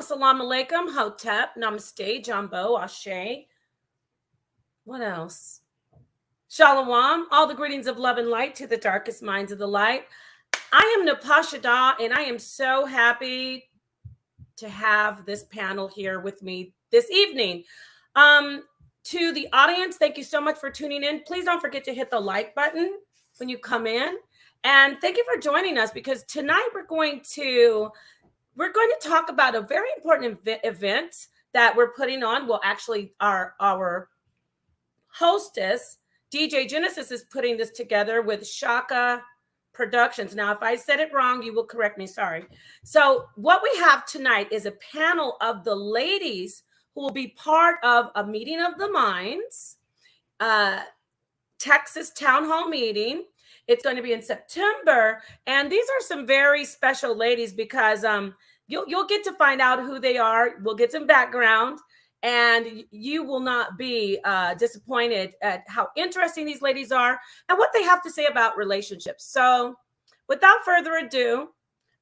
Assalamu alaikum, Hotep, Namaste, Jambo, Ashe. What else? Shalom, all the greetings of love and light to the darkest minds of the light. I am NapahShadah, and I am so happy to have this panel here with me this evening. To the audience, thank you so much for tuning in. Please don't forget to hit the like button when you come in. And thank you for joining us, because tonight we're going to talk about a very important event that we're putting on. Well, actually, our hostess, DJ Genesis, is putting this together with Shaka Productions. Now, if I said it wrong, you will correct me. Sorry. So what we have tonight is a panel of the ladies who will be part of a meeting of the minds, Texas town hall meeting. It's going to be in September. And these are some very special ladies, because you'll get to find out who they are. We'll get some background, and you will not be disappointed at how interesting these ladies are and what they have to say about relationships. So without further ado,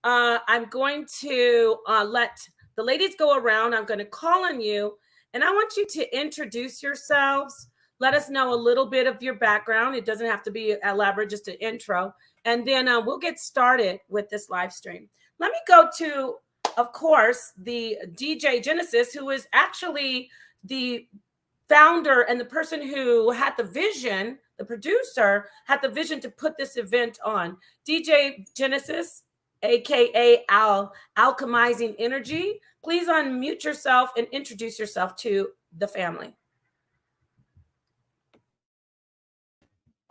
I'm going to let the ladies go around. I'm going to call on you, and I want you to introduce yourselves. Let us know a little bit of your background. It doesn't have to be elaborate, just an intro. And then we'll get started with this live stream. Let me go to, of course, the DJ Genesis, who is actually the founder and the person who had the vision, the producer, had the vision to put this event on. DJ Genesis, aka Alchemizing Energy. Please unmute yourself and introduce yourself to the family.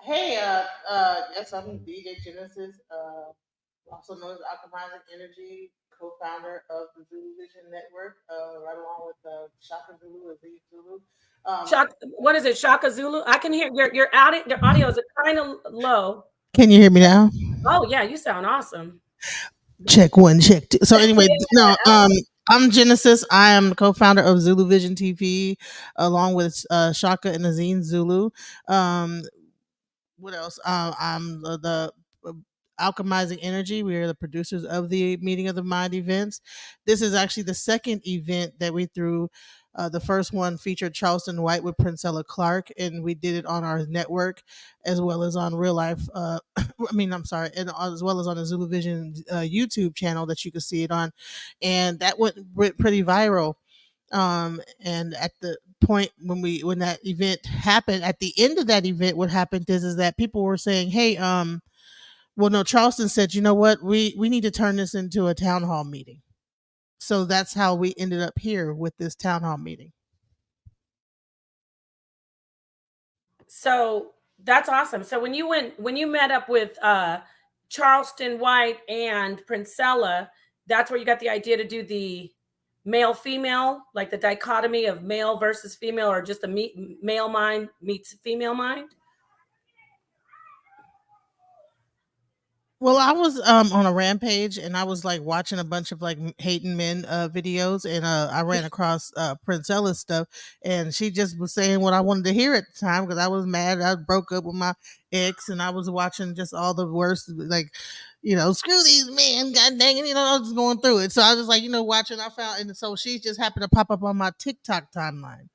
Hey, yes, I'm DJ Genesis, also known as Alchemizing Energy, co-founder of the Zulu Vision Network, right along with Shaka Zulu, Aziz Zulu. Shaka, what is it, Shaka Zulu? I can hear your audio is kind of low. Can you hear me now? Oh yeah, you sound awesome. Check one, check two. So anyway, no, I'm Genesis. I am the co-founder of Zulu Vision TV, along with Shaka and Aziz Zulu. What else? I'm the Alchemizing Energy. We are the producers of the Meeting of the Mind events. This is actually the second event that we threw. The first one featured Charleston White with Princella Clark, and we did it on our network as well as on Real Life. I'm sorry, and as well as on the Zulu Vision YouTube channel that you can see it on, and that went pretty viral. And at the point when that event happened, at the end of that event, what happened is that people were saying, hey, well, no, Charleston said, you know what, we need to turn this into a town hall meeting. So that's how we ended up here with this town hall meeting. So that's awesome. So when you met up with Charleston White and Princella, that's where you got the idea to do the male female, like the dichotomy of male versus female, or just a male mind meets female mind? Well, I was on a rampage, and I was like watching a bunch of like hating men videos, and I ran across Princella's stuff, and she just was saying what I wanted to hear at the time, because I was mad. I broke up with my ex, and I was watching just all the worst, like, screw these men, god dang it, I was going through it. So I was like, watching. I found, and so she just happened to pop up on my TikTok timeline.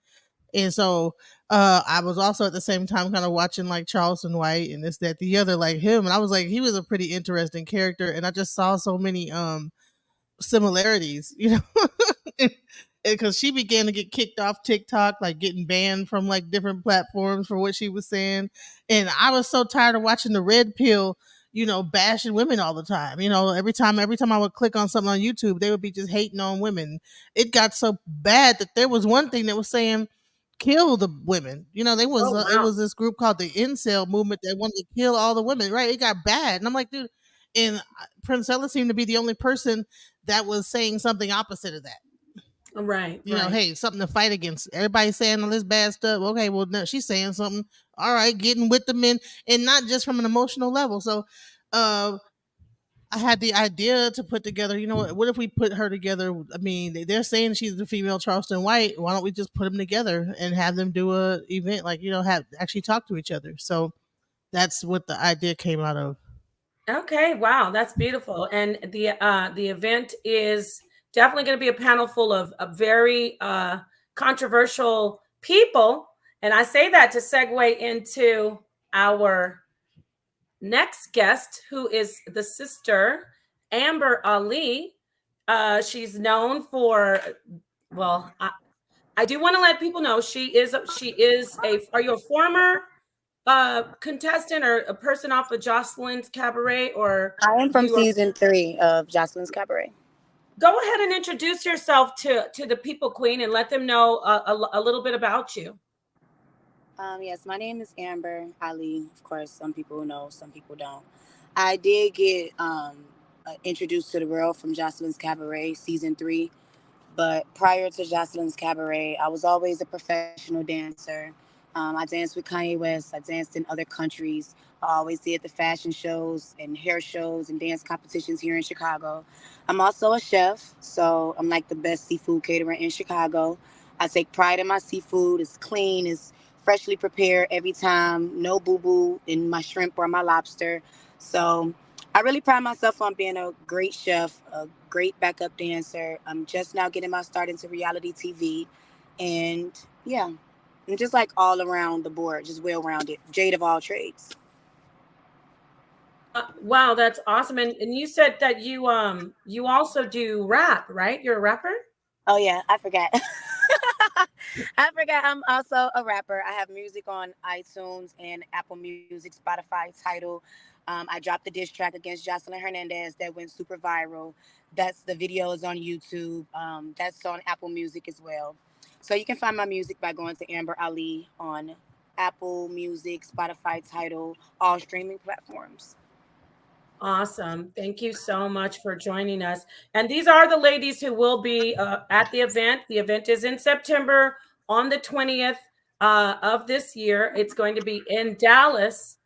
And so I was also at the same time kind of watching like Charleston White and this, that, the other, like him. And I was like, he was a pretty interesting character. And I just saw so many similarities, because she began to get kicked off TikTok, like getting banned from like different platforms for what she was saying. And I was so tired of watching the red pill, bashing women all the time. Every time I would click on something on YouTube, they would be just hating on women. It got so bad that there was one thing that was saying, kill the women. They was Oh, it wow. was this group called the incel movement that wanted to kill all the women. Right? It got bad, and I'm like, dude. And Princella seemed to be the only person that was saying something opposite of that. Right. Hey, something to fight against. Everybody's saying all this bad stuff. Okay, well, no, she's saying something. All right, getting with the men, and not just from an emotional level. So, I had the idea to put together, what if we put her together? I mean, they're saying she's the female Charleston White. Why don't we just put them together and have them do a event, like, have actually talk to each other? So that's what the idea came out of. Okay. Wow. That's beautiful. And the event is definitely going to be a panel full of very controversial people. And I say that to segue into our next guest, who is the sister, Amber Ali. She's known for, well, I do want to let people know she is a. Are you a former contestant or a person off of Jocelyn's Cabaret, or I am from you are? season 3 of Jocelyn's Cabaret. Go ahead and introduce yourself to the people, Queen, and let them know a little bit about you. Yes, my name is Amber Ali. Of course, some people know, some people don't. I did get introduced to the world from Jocelyn's Cabaret season 3. But prior to Jocelyn's Cabaret, I was always a professional dancer. I danced with Kanye West. I danced in other countries. I always did the fashion shows and hair shows and dance competitions here in Chicago. I'm also a chef, so I'm like the best seafood caterer in Chicago. I take pride in my seafood. It's clean, it's freshly prepared every time. No boo boo in my shrimp or my lobster. So I really pride myself on being a great chef, a great backup dancer. I'm just now getting my start into reality TV. And yeah, I'm just like all around the board, just well rounded. Jade of all trades. Wow, that's awesome. And you said that you also do rap, right? You're a rapper? Oh, yeah, I forgot. I forgot I'm also a rapper. I have music on iTunes and Apple Music, Spotify, Tidal. I dropped the diss track against Jocelyn Hernandez that went super viral. That's the video is on YouTube. That's on Apple Music as well. So you can find my music by going to Amber Ali on Apple Music, Spotify, Tidal, all streaming platforms. Awesome. Thank you so much for joining us. And these are the ladies who will be at the event. The event is in September on the 20th of this year. It's going to be in Dallas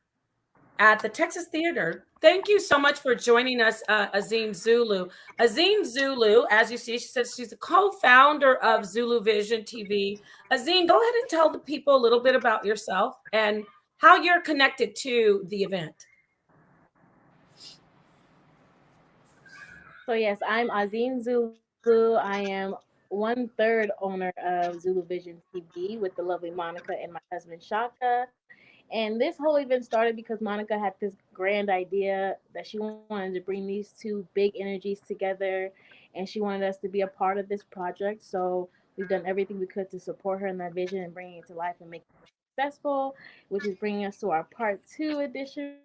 at the Texas Theater. Thank you so much for joining us, Azine Zulu. Azine Zulu, as you see, she says she's a co-founder of Zulu Vision TV. Azine, go ahead and tell the people a little bit about yourself and how you're connected to the event. So yes, I'm Azine Zulu. I am 1/3 owner of Zulu Vision TV with the lovely Monica and my husband Shaka. And this whole event started because Monica had this grand idea that she wanted to bring these two big energies together, and she wanted us to be a part of this project. So we've done everything we could to support her in that vision and bringing it to life and make it successful, which is bringing us to our part 2 edition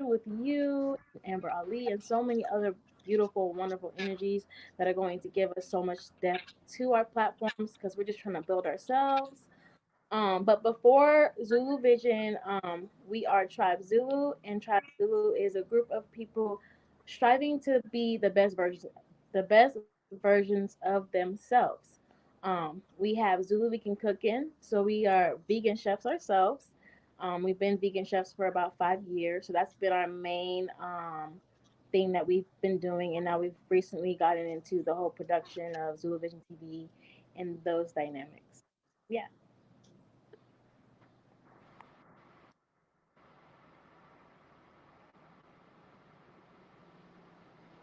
with you, Amber Ali, and so many other beautiful, wonderful energies that are going to give us so much depth to our platforms because we're just trying to build ourselves. But before Zulu Vision, we are Tribe Zulu, and Tribe Zulu is a group of people striving to be the best versions of themselves. We have Zulu Vegan Cooking, so we are vegan chefs ourselves. We've been vegan chefs for about 5 years, so that's been our main thing that we've been doing, and now we've recently gotten into the whole production of Zulu Vision TV and those dynamics. Yeah.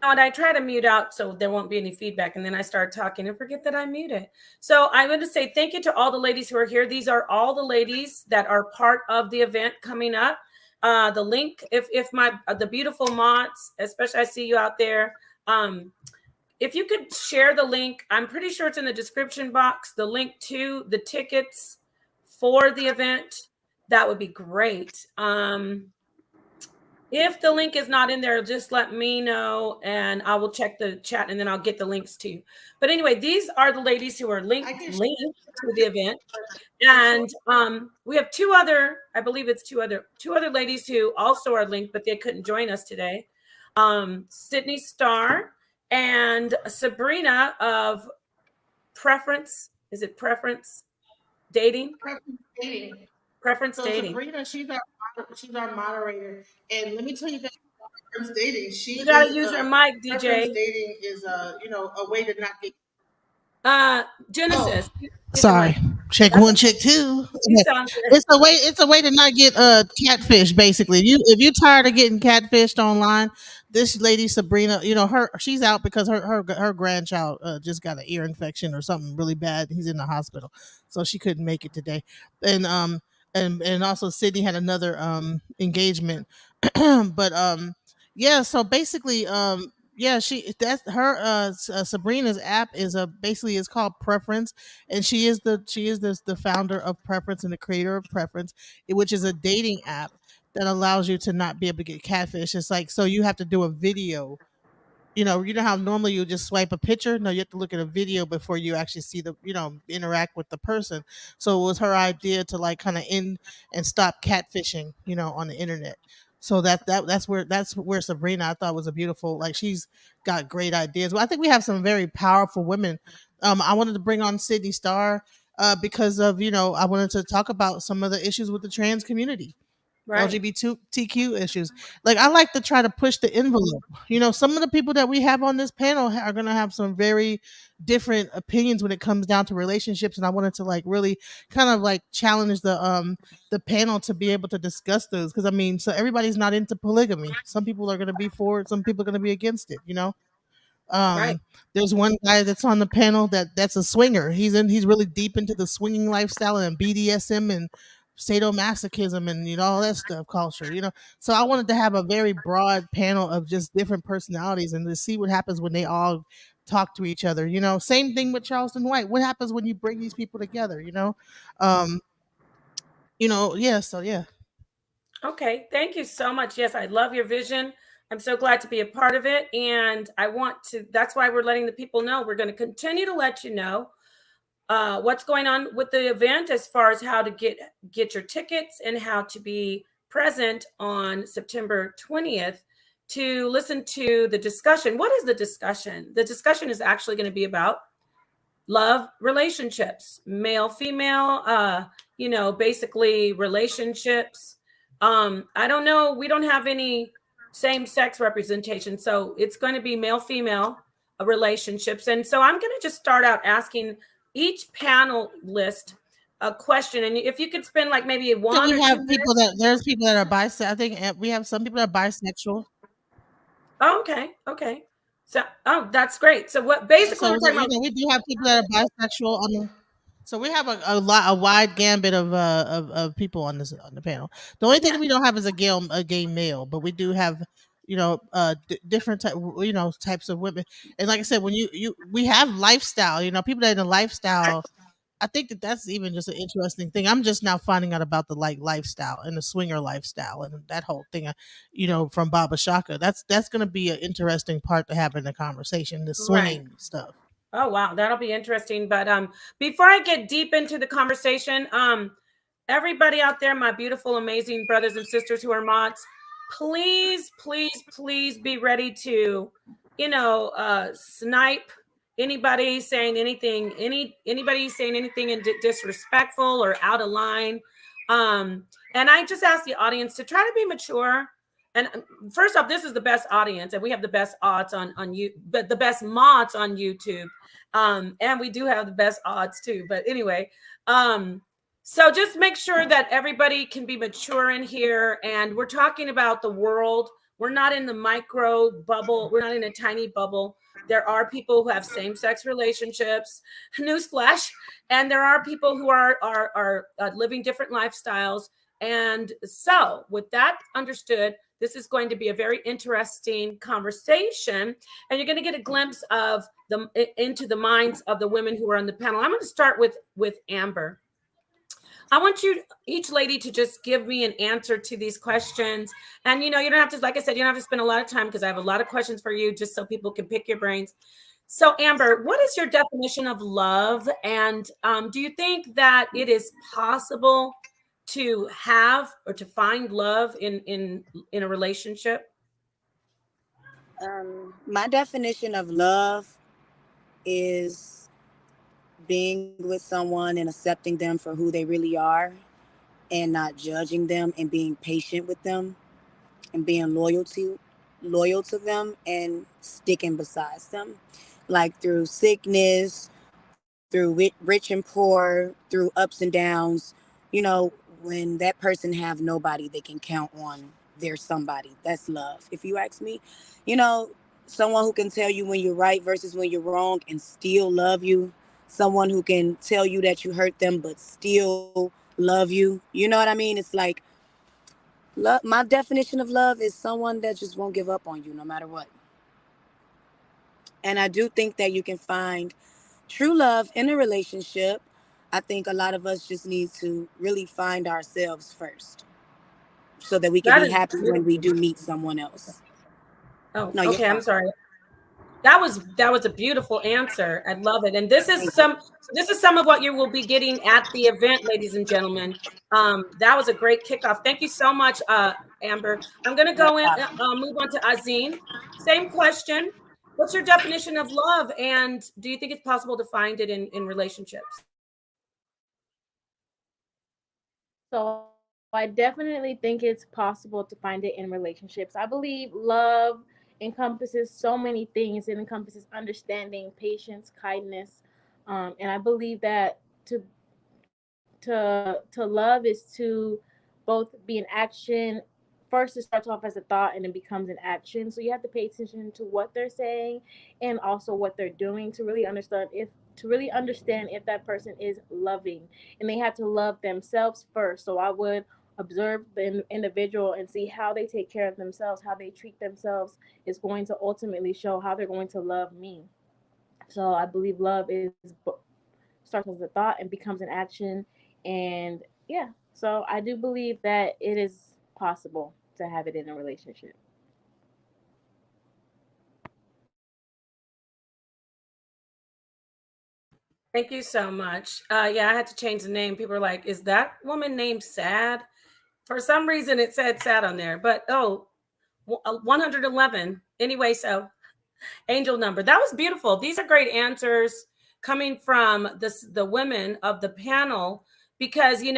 You know what? I try to mute out so there won't be any feedback, and then I start talking and forget that I muted. So I'm going to say thank you to all the ladies who are here. These are all the ladies that are part of the event coming up. The link, if my the beautiful mods, especially I see you out there. If you could share the link, I'm pretty sure it's in the description box. The link to the tickets for the event, that would be great. If the link is not in there, just let me know and I will check the chat and then I'll get the links to you. But anyway, these are the ladies who are linked to the event. And we have I believe it's two other ladies who also are linked, but they couldn't join us today. Sidney Starr and Sabrina of Preference. Is it Preference Dating? Preference dating. Preference So Dating. Sabrina, she's our moderator, and let me tell you guys about preference dating. You She gotta is use your mic, preference DJ. dating is a way to not get. Uh, Oh, Genesis. Get the Sorry. mic. Check That's one, okay. check two. You Okay. sound good. It's a way to not get catfish basically. If you tired of getting catfished online, this lady Sabrina, she's out because her grandchild just got an ear infection or something really bad. He's in the hospital. So she couldn't make it today. And also Sidney had another engagement. But yeah, so basically yeah, that's her Sabrina's app is a basically is called Preference, and she is the founder of Preference and the creator of Preference, which is a dating app that allows you to not be able to get catfish. It's like, so you have to do a video. You know how normally you just swipe a picture. No, you have to look at a video before you actually see interact with the person. So it was her idea to like kind of end and stop catfishing, on the internet. So that's where Sabrina, I thought, was a beautiful, like, she's got great ideas. Well, I think we have some very powerful women. I wanted to bring on Sydney Starr because of, I wanted to talk about some of the issues with the trans community. Right. LGBTQ issues. Like, I like to try to push the envelope. Some of the people that we have on this panel are going to have some very different opinions when it comes down to relationships, and I wanted to like really kind of like challenge the panel to be able to discuss those, because I mean, so everybody's not into polygamy. Some people are going to be for it, some people are going to be against it. Right. um, there's one guy that's on the panel that's a swinger. He's really deep into the swinging lifestyle and BDSM and sadomasochism and all that stuff culture. So I wanted to have a very broad panel of just different personalities and to see what happens when they all talk to each other. Same thing with Charleston White. What happens when you bring these people together? Um, yeah. So yeah. Okay, thank you so much. Yes, I love your vision. I'm so glad to be a part of it. And that's why we're letting the people know. We're going to continue to let you know what's going on with the event as far as how to get your tickets and how to be present on September 20th to listen to the discussion. What is the discussion? The discussion is actually going to be about love relationships, male female, basically relationships. I don't know, we don't have any same sex representation, so it's going to be male female relationships. And so I'm going to just start out asking each panelist a question, and if you could spend like maybe So one we or have 2 minutes. people there's people that are bisexual. I think we have some people that are bisexual. Oh, okay. So, oh, that's great. So what Yeah, basically so we're talking about. we do have people that are bisexual on the. So we have a wide gambit of people on the panel. The only thing Yeah. that we don't have is a gay male, but we do have different types of women. And like I said, when we have lifestyle, people that are in a lifestyle. I think that's even just an interesting thing. I'm just now finding out about the like lifestyle and the swinger lifestyle and that whole thing. From Baba Shaka. That's going to be an interesting part to have in the conversation. The Right. swinging stuff. Oh wow, that'll be interesting. But before I get deep into the conversation, everybody out there, my beautiful, amazing brothers and sisters who are mods, please, please, please be ready to, snipe anybody saying anything, anybody saying anything disrespectful or out of line. And I just ask the audience to try to be mature. And first off, this is the best audience, and we have the best odds on you, but the best mods on YouTube. And we do have the best odds too. But anyway, so just make sure that everybody can be mature in here. And we're talking about the world. We're not in the micro bubble. We're not in a tiny bubble. There are people who have same-sex relationships. Newsflash. And there are people who are living different lifestyles. And so, with that understood, this is going to be a very interesting conversation, and you're going to get a glimpse of into the minds of the women who are on the panel. I'm going to start with Amber. I want you, each lady, to just give me an answer to these questions. And you don't have to, like I said, you don't have to spend a lot of time because I have a lot of questions for you, just so people can pick your brains. So, Amber, what is your definition of love? And do you think that it is possible to have or to find love in a relationship? My definition of love is being with someone and accepting them for who they really are and not judging them and being patient with them and being loyal to them and sticking beside them, like through sickness, through rich and poor, through ups and downs. You know, when that person have nobody they can count on, there's somebody. That's love. If you ask me, you know, someone who can tell you when you're right versus when you're wrong and still love you. Someone who can tell you that you hurt them but still love you. You know what I mean? It's like love. My definition of love is someone that just won't give up on you no matter what. And I do think that you can find true love in a relationship. I think a lot of us just need to really find ourselves first so that we can That be is happy when we beautiful. do meet someone else. Oh, No, you're okay. I'm fine. sorry. That was a beautiful answer. I love it. And this is Thank you. some of what you will be getting at the event, ladies and gentlemen. That was a great kickoff. Thank you so much, Amber. I'm going to No go in, problem. move on to Azine. Same question. What's your definition of love? And do you think it's possible to find it in relationships? So I definitely think it's possible to find it in relationships. I believe love encompasses so many things. It encompasses understanding, patience, kindness, and I believe that to love is to both be an action. First, it starts off as a thought and it becomes an action. So you have to pay attention to what they're saying and also what they're doing to really understand if that person is loving, and they have to love themselves first. So I would observe the individual and see how they take care of themselves, how they treat themselves is going to ultimately show how they're going to love me. So I believe love starts as a thought and becomes an action. And yeah, so I do believe that it is possible to have it in a relationship. Thank you so much. Yeah, I had to change the name. People are like, is that woman named Sad? For some reason, it said Sad on there, but 111. Anyway, so angel number. That was beautiful. These are great answers coming from the women of the panel because there's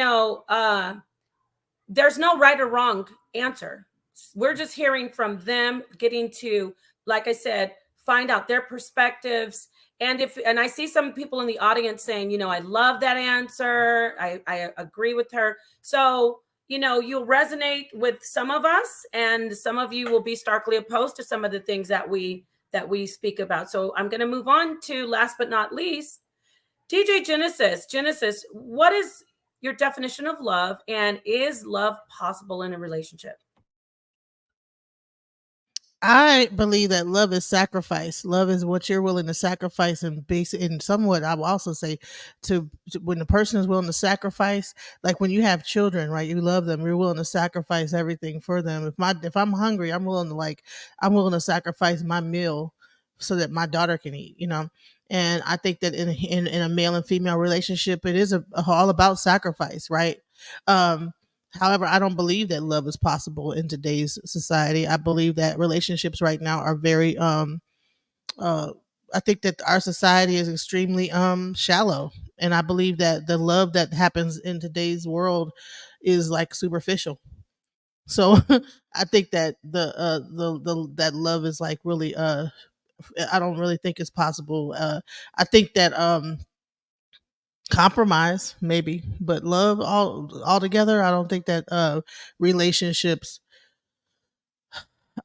no right or wrong answer. We're just hearing from them, getting to, like I said, find out their perspectives. And I see some people in the audience saying, I love that answer. I agree with her. So, you'll resonate with some of us, and some of you will be starkly opposed to some of the things that we speak about. So I'm going to move on to, last but not least, DJ Genesis. Genesis, what is your definition of love, and is love possible in a relationship? I believe that love is sacrifice. Love is what you're willing to sacrifice, and base and somewhat I will also say when the person is willing to sacrifice, like when you have children, right? You love them, you're willing to sacrifice everything for them. If I'm hungry, I'm willing to sacrifice my meal so that my daughter can eat. And I think that in a male and female relationship, it is all about sacrifice, right? Um However, I don't believe that love is possible in today's society. I believe that relationships right now are very uh I think that our society is extremely shallow, and I believe that the love that happens in today's world is like superficial. So I think that the that love is like really I don't really think it's possible. I think that compromise maybe, but love all together, I don't think that relationships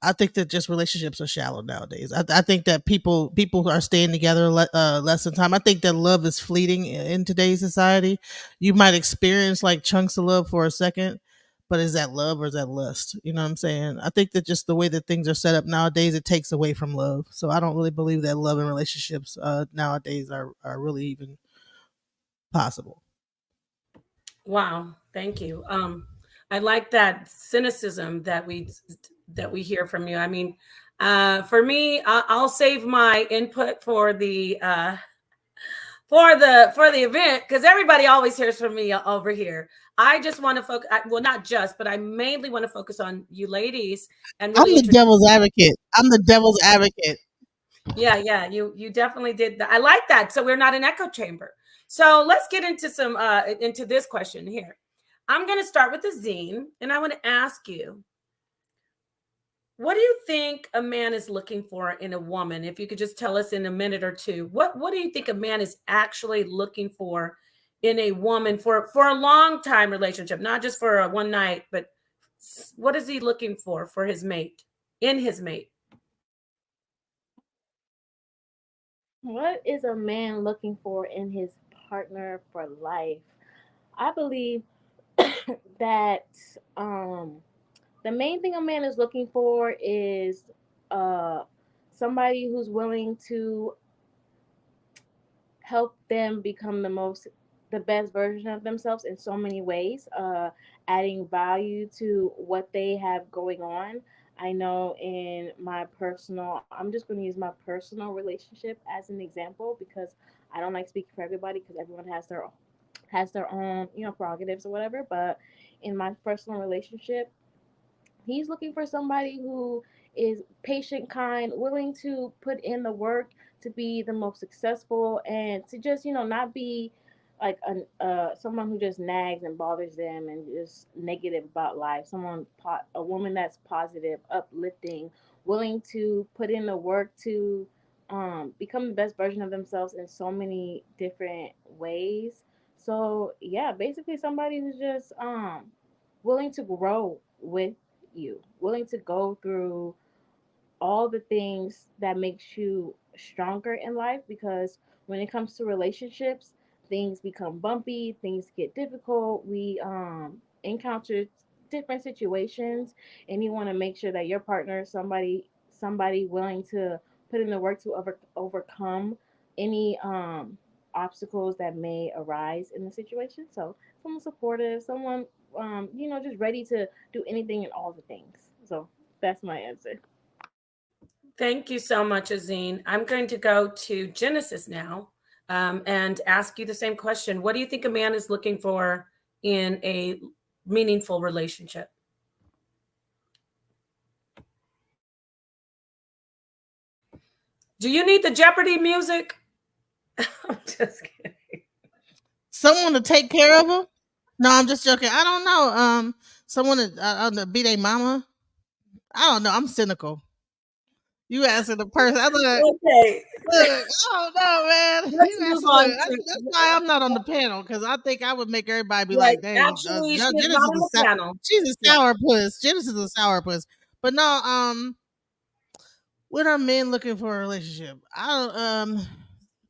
I think that just relationships are shallow nowadays. I think that people are staying together less than time. I think that love is fleeting in today's society. You might experience like chunks of love for a second, but is that love or is that lust? You know what I'm saying? I think that just the way that things are set up nowadays, it takes away from love. So I don't really believe that love and relationships nowadays are really even possible. Wow, thank you. I like that cynicism that we hear from you. I mean, for me, I'll save my input for the event, because everybody always hears from me over here. I just want to focus. Well, not just, but I mainly want to focus on you ladies and I'm really the introduce. devil's advocate. I'm the devil's advocate. Yeah. You definitely did that. I like that. So we're not an echo chamber. So let's get into into this question here. I'm going to start with the zine, and I want to ask you, What do you think a man is looking for in a woman? If you could just tell us in a minute or two, what do you think a man is actually looking for in a woman for a long time relationship, not just for a one night, but what is he looking for his mate, in his mate? What is a man looking for in his partner for life? I believe that the main thing a man is looking for is uh, somebody who's willing to help them become the best version of themselves in so many ways, adding value to what they have going on. I know in my personal, I'm just going to use my personal relationship as an example because I don't like speaking for everybody because everyone has their own, prerogatives or whatever. But in my personal relationship, he's looking for somebody who is patient, kind, willing to put in the work to be the most successful and to just, not be like someone who just nags and bothers them and just negative about life. A woman that's positive, uplifting, willing to put in the work to become the best version of themselves in so many different ways. So yeah, basically somebody who's just willing to grow with you, willing to go through all the things that makes you stronger in life because when it comes to relationships, things become bumpy, things get difficult. We encounter different situations and you want to make sure that your partner is somebody willing to put in the work to overcome any obstacles that may arise in the situation. So someone supportive, someone just ready to do anything and all the things. So that's my answer. Thank you so much, Azine. I'm going to go to Genesis now, and ask you the same question. What do you think a man is looking for in a meaningful relationship? Do you need the Jeopardy music? I'm just kidding. Someone to take care of them. No, I'm just joking. I don't know. Someone to be their mama. I don't know. I'm cynical. You asking the person. I look. Okay, Look, I don't know, man. let's You move asking. on Look, to that's why I'm not on the panel because I think I would make everybody be right. like, "Dang, Actually, she is Genesis not on is the panel. she's a Yeah, sour puss. Genesis is a sour puss." But no, what are men looking for in a relationship? I don't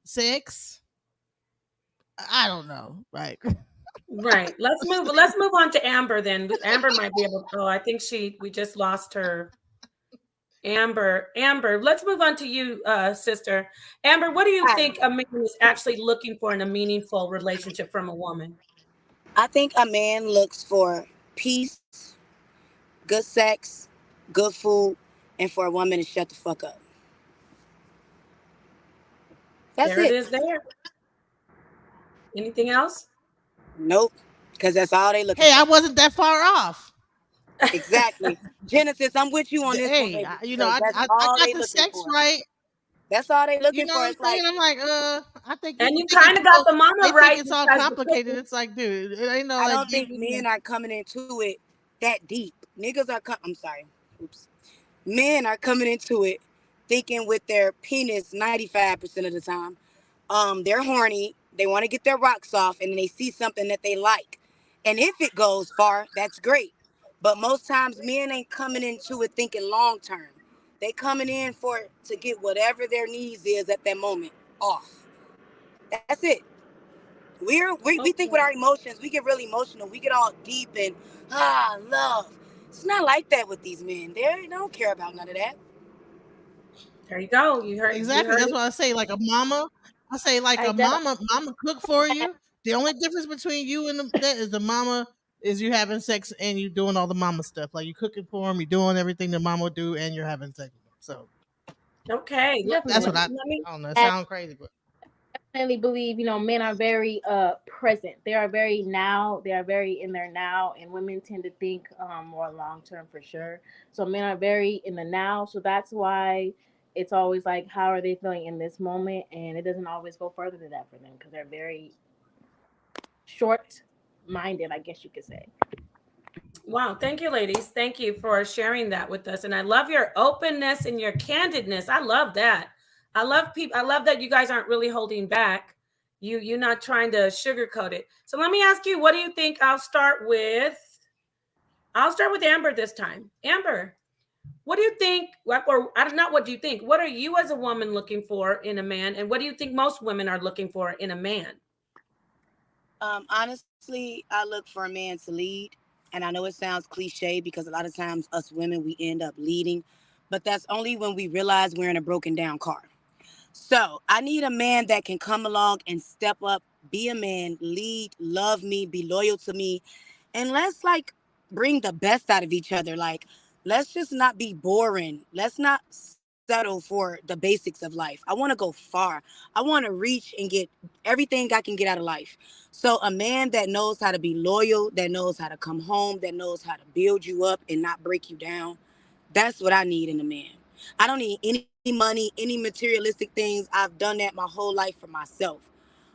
sex. I don't know. Right. right. Let's move on to Amber then. Amber might be able. Oh, I think we just lost her. Amber, let's move on to you, sister. Amber, what do you Hi. think a man is actually looking for in a meaningful relationship from a woman? I think a man looks for peace, good sex, good food, and for a woman to shut the fuck up. That's There it it. is there. Anything else? Nope. Because that's all they looking Hey, I for. wasn't that far off. Exactly. Genesis, I'm with you on this one, Hey, baby, you know, because that's I all got they the looking sex for. right. That's all they You looking know for. what I'm It's like, saying? I'm like, I think And people you think kind it's of got so the mama they think right it's all because the complicated. cooking. It's like, dude, it ain't no I like don't think deep. men are coming into it that deep. Niggas are, I'm sorry. Oops. Men are coming into it thinking with their penis 95% of the time. They're horny. They want to get their rocks off, and then they see something that they like. And if it goes far, that's great. But most times, men ain't coming into it thinking long term. They coming in for to get whatever their needs is at that moment off. That's it. We think with our Okay, emotions, we get really emotional. We get all deep and love. It's not like that with these men. They don't care about none of that. there you go. You Exactly. heard That's it. what I say. Like a mama, I say like I a definitely mama cook for you. The only difference between you and that is the mama is you having sex and you doing all the mama stuff. Like you cooking for them, you doing everything the mama would do, and you're having sex with them. So Okay, that's what definitely I don't know. It I sounds crazy, but definitely believe men are very present. They are very now. They are very in their now, and women tend to think more long term for sure. So men are very in the now. So that's why it's always like, how are they feeling in this moment? And it doesn't always go further than that for them because they're very short minded, I guess you could say. Wow, thank you, ladies. Thank you for sharing that with us. And I love your openness and your candidness. I love that. I love people. I love that you guys aren't really holding back. You're not trying to sugarcoat it. So let me ask you, what do you think? I'll start with Amber this time. Amber, what do you think? Or I don't, not what do you think? What are you as a woman looking for in a man? And what do you think most women are looking for in a man? Honestly, I look for a man to lead. And I know it sounds cliche because a lot of times us women, we end up leading. But that's only when we realize we're in a broken down car. So I need a man that can come along and step up, be a man, lead, love me, be loyal to me. And let's like bring the best out of each other. Like, let's just not be boring. Let's not settle for the basics of life. I want to go far. I want to reach and get everything I can get out of life. So a man that knows how to be loyal, that knows how to come home, that knows how to build you up and not break you down. That's what I need in a man. I don't need any money, any materialistic things. I've done that my whole life for myself.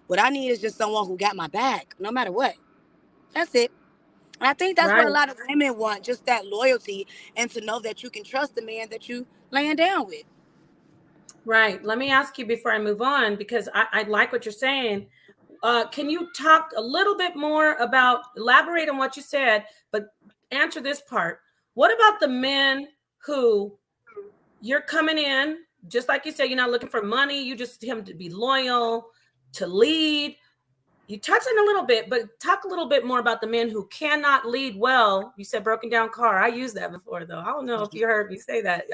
What I need is just someone who got my back, no matter what. That's it. And I think that's what a Right. lot of women want, just that loyalty and to know that you can trust the man that you laying down with. Right. Let me ask you before I move on, because I like what you're saying. Can you talk a little bit more about, elaborate on what you said, but answer this part? What about the men who you're coming in, just like you said, you're not looking for money, you just him to be loyal, to lead. You touched on a little bit, but talk a little bit more about the men who cannot lead well. You said broken down car. I used that before, though. I don't know if you heard me say that.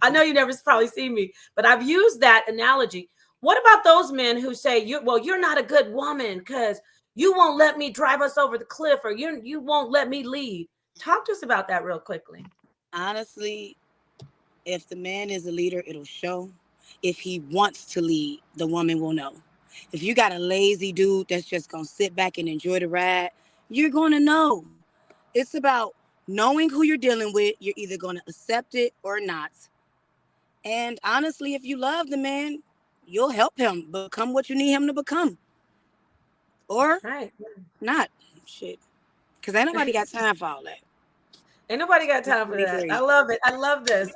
I know you never probably seen me, but I've used that analogy. What about those men who say, you're not a good woman because you won't let me drive us over the cliff, or you won't let me lead? Talk to us about that real quickly. Honestly, if the man is a leader, it'll show. If he wants to lead, the woman will know. If you got a lazy dude that's just going to sit back and enjoy the ride, you're going to know. It's about knowing who you're dealing with. You're either going to accept it or not. And honestly, if you love the man, you'll help him become what you need him to become. Or Right. not. Shit. Because ain't nobody got time for all that. Ain't nobody got Just time to for be that. I great. love it. I love this.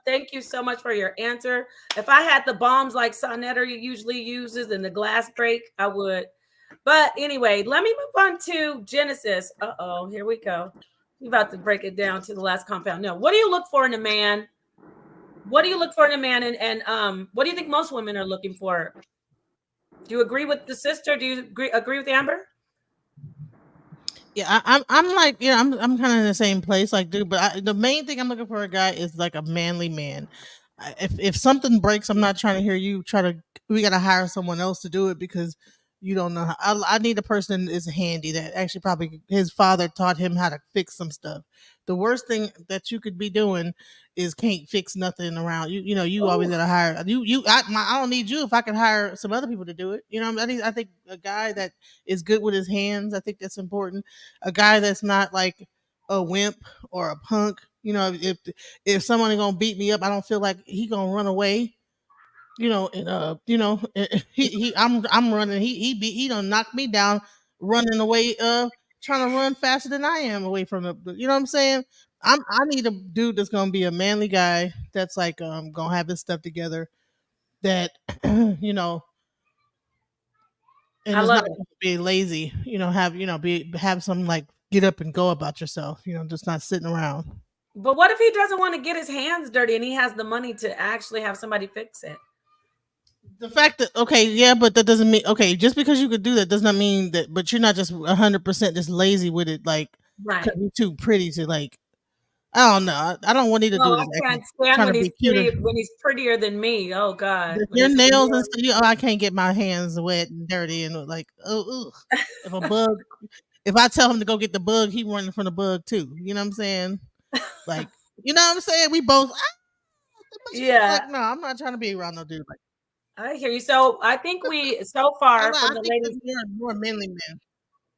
Thank you so much for your answer. If I had the bombs like Sonetter usually uses and the glass break, I would. But anyway, let me move on to Genesis. Uh-oh, here we go. We're about to break it down to the last compound. No, what do you look for in a man? What do you look for in a man? And what do you think most women are looking for? Do you agree with the sister? Do you agree with Amber? Yeah, I'm like, I'm kind of in the same place, like, dude. But the main thing I'm looking for a guy is like a manly man. If something breaks, I'm not trying to hear you try to. We got to hire someone else to do it because you don't know how. I need a person that is handy, that actually probably his father taught him how to fix some stuff. The worst thing that you could be doing is can't fix nothing around you. You always Oh, gotta hire you. I don't need you if I can hire some other people to do it. I think a guy that is good with his hands. I think that's important. A guy that's not like a wimp or a punk. If someone is gonna beat me up, I don't feel like he gonna run away. I'm running. He done knocked me down, running away. Trying to run faster than I am away from the. You know what I'm saying? I need a dude that's gonna be a manly guy that's like gonna have his stuff together. That you know and I it's not love it. gonna be lazy. Have some like get up and go about yourself. Just not sitting around. But what if he doesn't want to get his hands dirty and he has the money to actually have somebody fix it? The fact that okay, yeah, but that doesn't mean okay. Just because you could do that does not mean that. But you're not just 100% just lazy with it, like because Right. you're too pretty to like. I don't know. I don't want you to No, do I this. Actually, can't stand trying when to he's be cuter. pretty, when he's prettier than me. Oh God, when Your his nails and nails. stuff. I can't get my hands wet and dirty and like ugh. If a bug, if I tell him to go get the bug, he running from the bug too. You know what I'm saying? Like, you know what I'm saying? We both. Like, Yeah, no, I'm not trying to be around no dude like. I hear you. So I think we so far I from the think ladies. that's more manly man.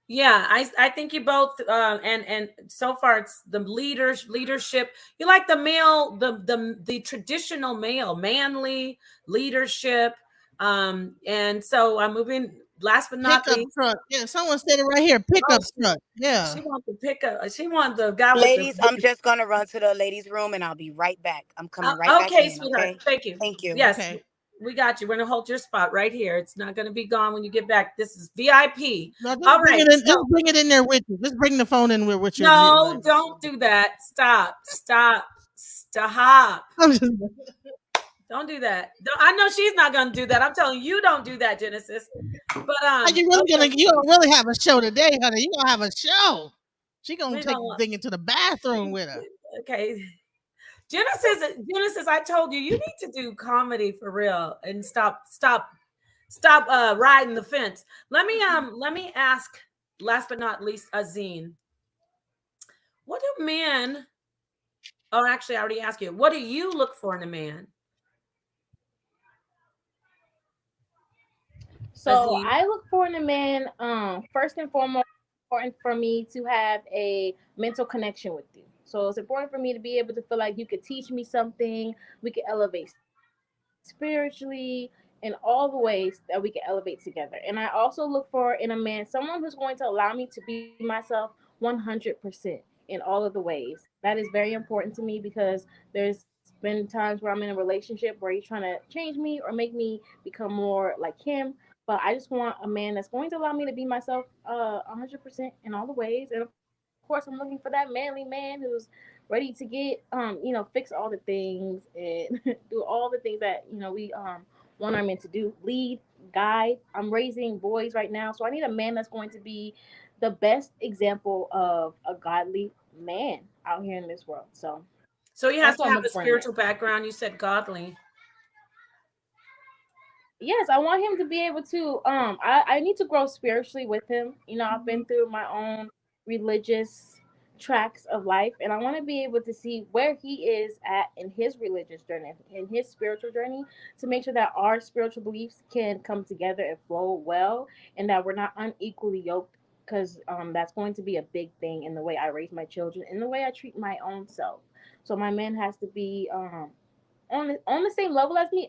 Yeah, I think you both and so far it's the leadership. You like the male, the traditional male, manly leadership. And so I'm moving. last but not Pickup least, truck. Yeah, someone said it right here. oh, Pickup truck. she Yeah. wants the pickup. She wants the guy with the. Ladies, I'm just gonna run to the ladies' room and I'll be right back. I'm coming right back Okay, in, sweetheart. okay? Thank you. Thank you. Yes, Okay. we got you. We're gonna hold your spot right here. It's not gonna be gone when you get back. This is VIP. No, just All bring right. it in. So Just bring it in there with you. Just bring the phone in with your. no, don't do that. Stop. Stop. Stop. I'm just. Don't do that. I know she's not gonna do that. I'm telling you, don't do that, Genesis. But Are you really okay, gonna? You don't really have a show today, honey. You gonna have a show. She gonna we take don't the want. thing into the bathroom with her. Okay, Genesis. I told you, you need to do comedy for real and stop riding the fence. Let me ask. Last but not least, Azine. What do men? Oh, actually, I already asked you. What do you look for in a man, So Azine? I look for in a man, first and foremost, important for me to have a mental connection with you. So it's important for me to be able to feel like you could teach me something, we could elevate spiritually, in all the ways that we can elevate together. And I also look for in a man someone who's going to allow me to be myself 100% in all of the ways. That is very important to me because there's been times where I'm in a relationship where he's trying to change me or make me become more like him. But I just want a man that's going to allow me to be myself 100% in all the ways. And of course, I'm looking for that manly man who's ready to get fix all the things and do all the things that we want our men to do, lead, guide. I'm raising boys right now, so I need a man that's going to be the best example of a godly man out here in this world. So So he has that's to what I'm have a looking for in a man. spiritual background. You said godly. Yes, I want him to be able to I need to grow spiritually with him. I've been through my own religious tracks of life, and I want to be able to see where he is at in his religious journey, in his spiritual journey, to make sure that our spiritual beliefs can come together and flow well, and that we're not unequally yoked, because that's going to be a big thing in the way I raise my children, in the way I treat my own self. So my man has to be on the same level as me,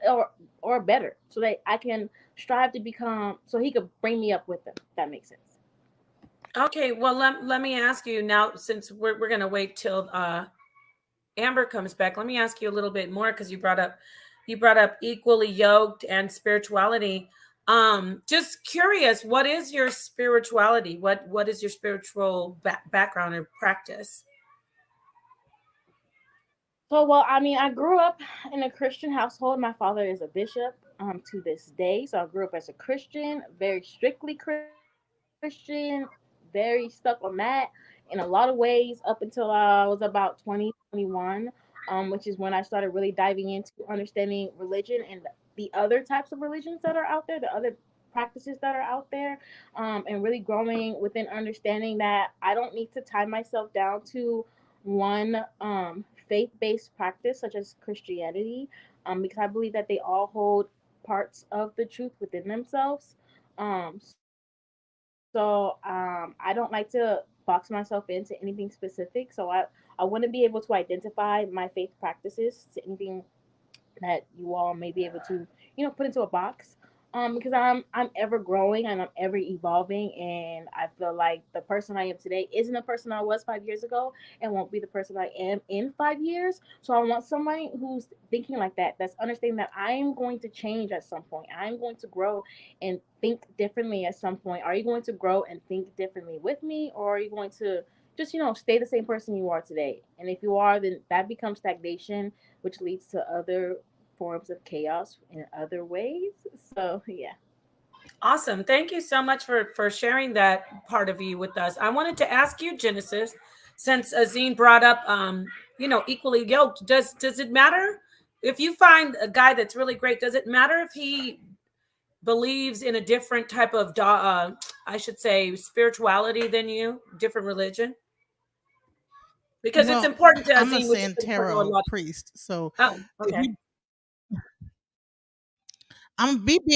or better, so that I can strive to become, so he could bring me up with him. If that makes sense. Okay, well let me ask you now, since we're gonna wait till Amber comes back. Let me ask you a little bit more because you brought up equally yoked and spirituality. Just curious, what is your spirituality? What is your spiritual background or practice? So, well, I mean, I grew up in a Christian household. My father is a bishop to this day. So I grew up as a Christian, very strictly Christian, very stuck on that in a lot of ways up until I was about 2021, which is when I started really diving into understanding religion and the other types of religions that are out there, the other practices that are out there, and really growing within understanding that I don't need to tie myself down to one faith-based practice such as Christianity, because I believe that they all hold parts of the truth within themselves. So I don't like to box myself into anything specific. So I want to be able to identify my faith practices to anything that you all may be able to put into a box, because I'm ever growing and I'm ever evolving, and I feel like the person I am today isn't the person I was 5 years ago and won't be the person I am in 5 years. So I want somebody who's thinking like that, that's understanding that I am going to change at some point, I'm going to grow and think differently at some point. Are you going to grow and think differently with me, or are you going to just stay the same person you are today? And if you are, then that becomes stagnation, which leads to other forms of chaos in other ways. So yeah. Awesome. Thank you so much for sharing that part of you with us. I wanted to ask you, Genesis, since Azine brought up equally yoked. Does it matter if you find a guy that's really great? Does it matter if he believes in a different type of I should say spirituality than you, different religion? Because it's Well, important to I'm a Azine, which is important to a Santero lot. priest, so Oh, if okay. you,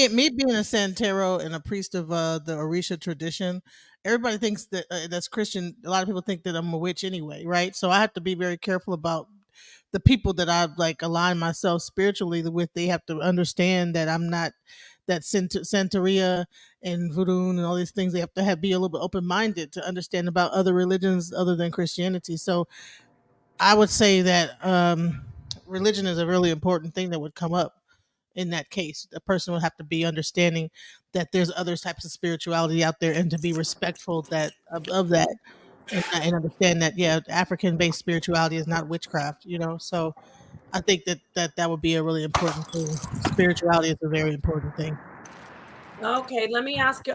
me being a Santero and a priest of the Orisha tradition. Everybody thinks that that's Christian. A lot of people think that I'm a witch anyway, right? So I have to be very careful about the people that I like align myself spiritually with. They have to understand that I'm not that Santeria and voodoo and all these things. They have to be a little bit open minded to understand about other religions other than Christianity. So I would say that religion is a really important thing that would come up in that case. The person would have to be understanding that there's other types of spirituality out there, and to be respectful of that, and understand that, yeah, African based spirituality is not witchcraft. So I think that would be a really important thing. Spirituality is a very important thing. Okay, let me ask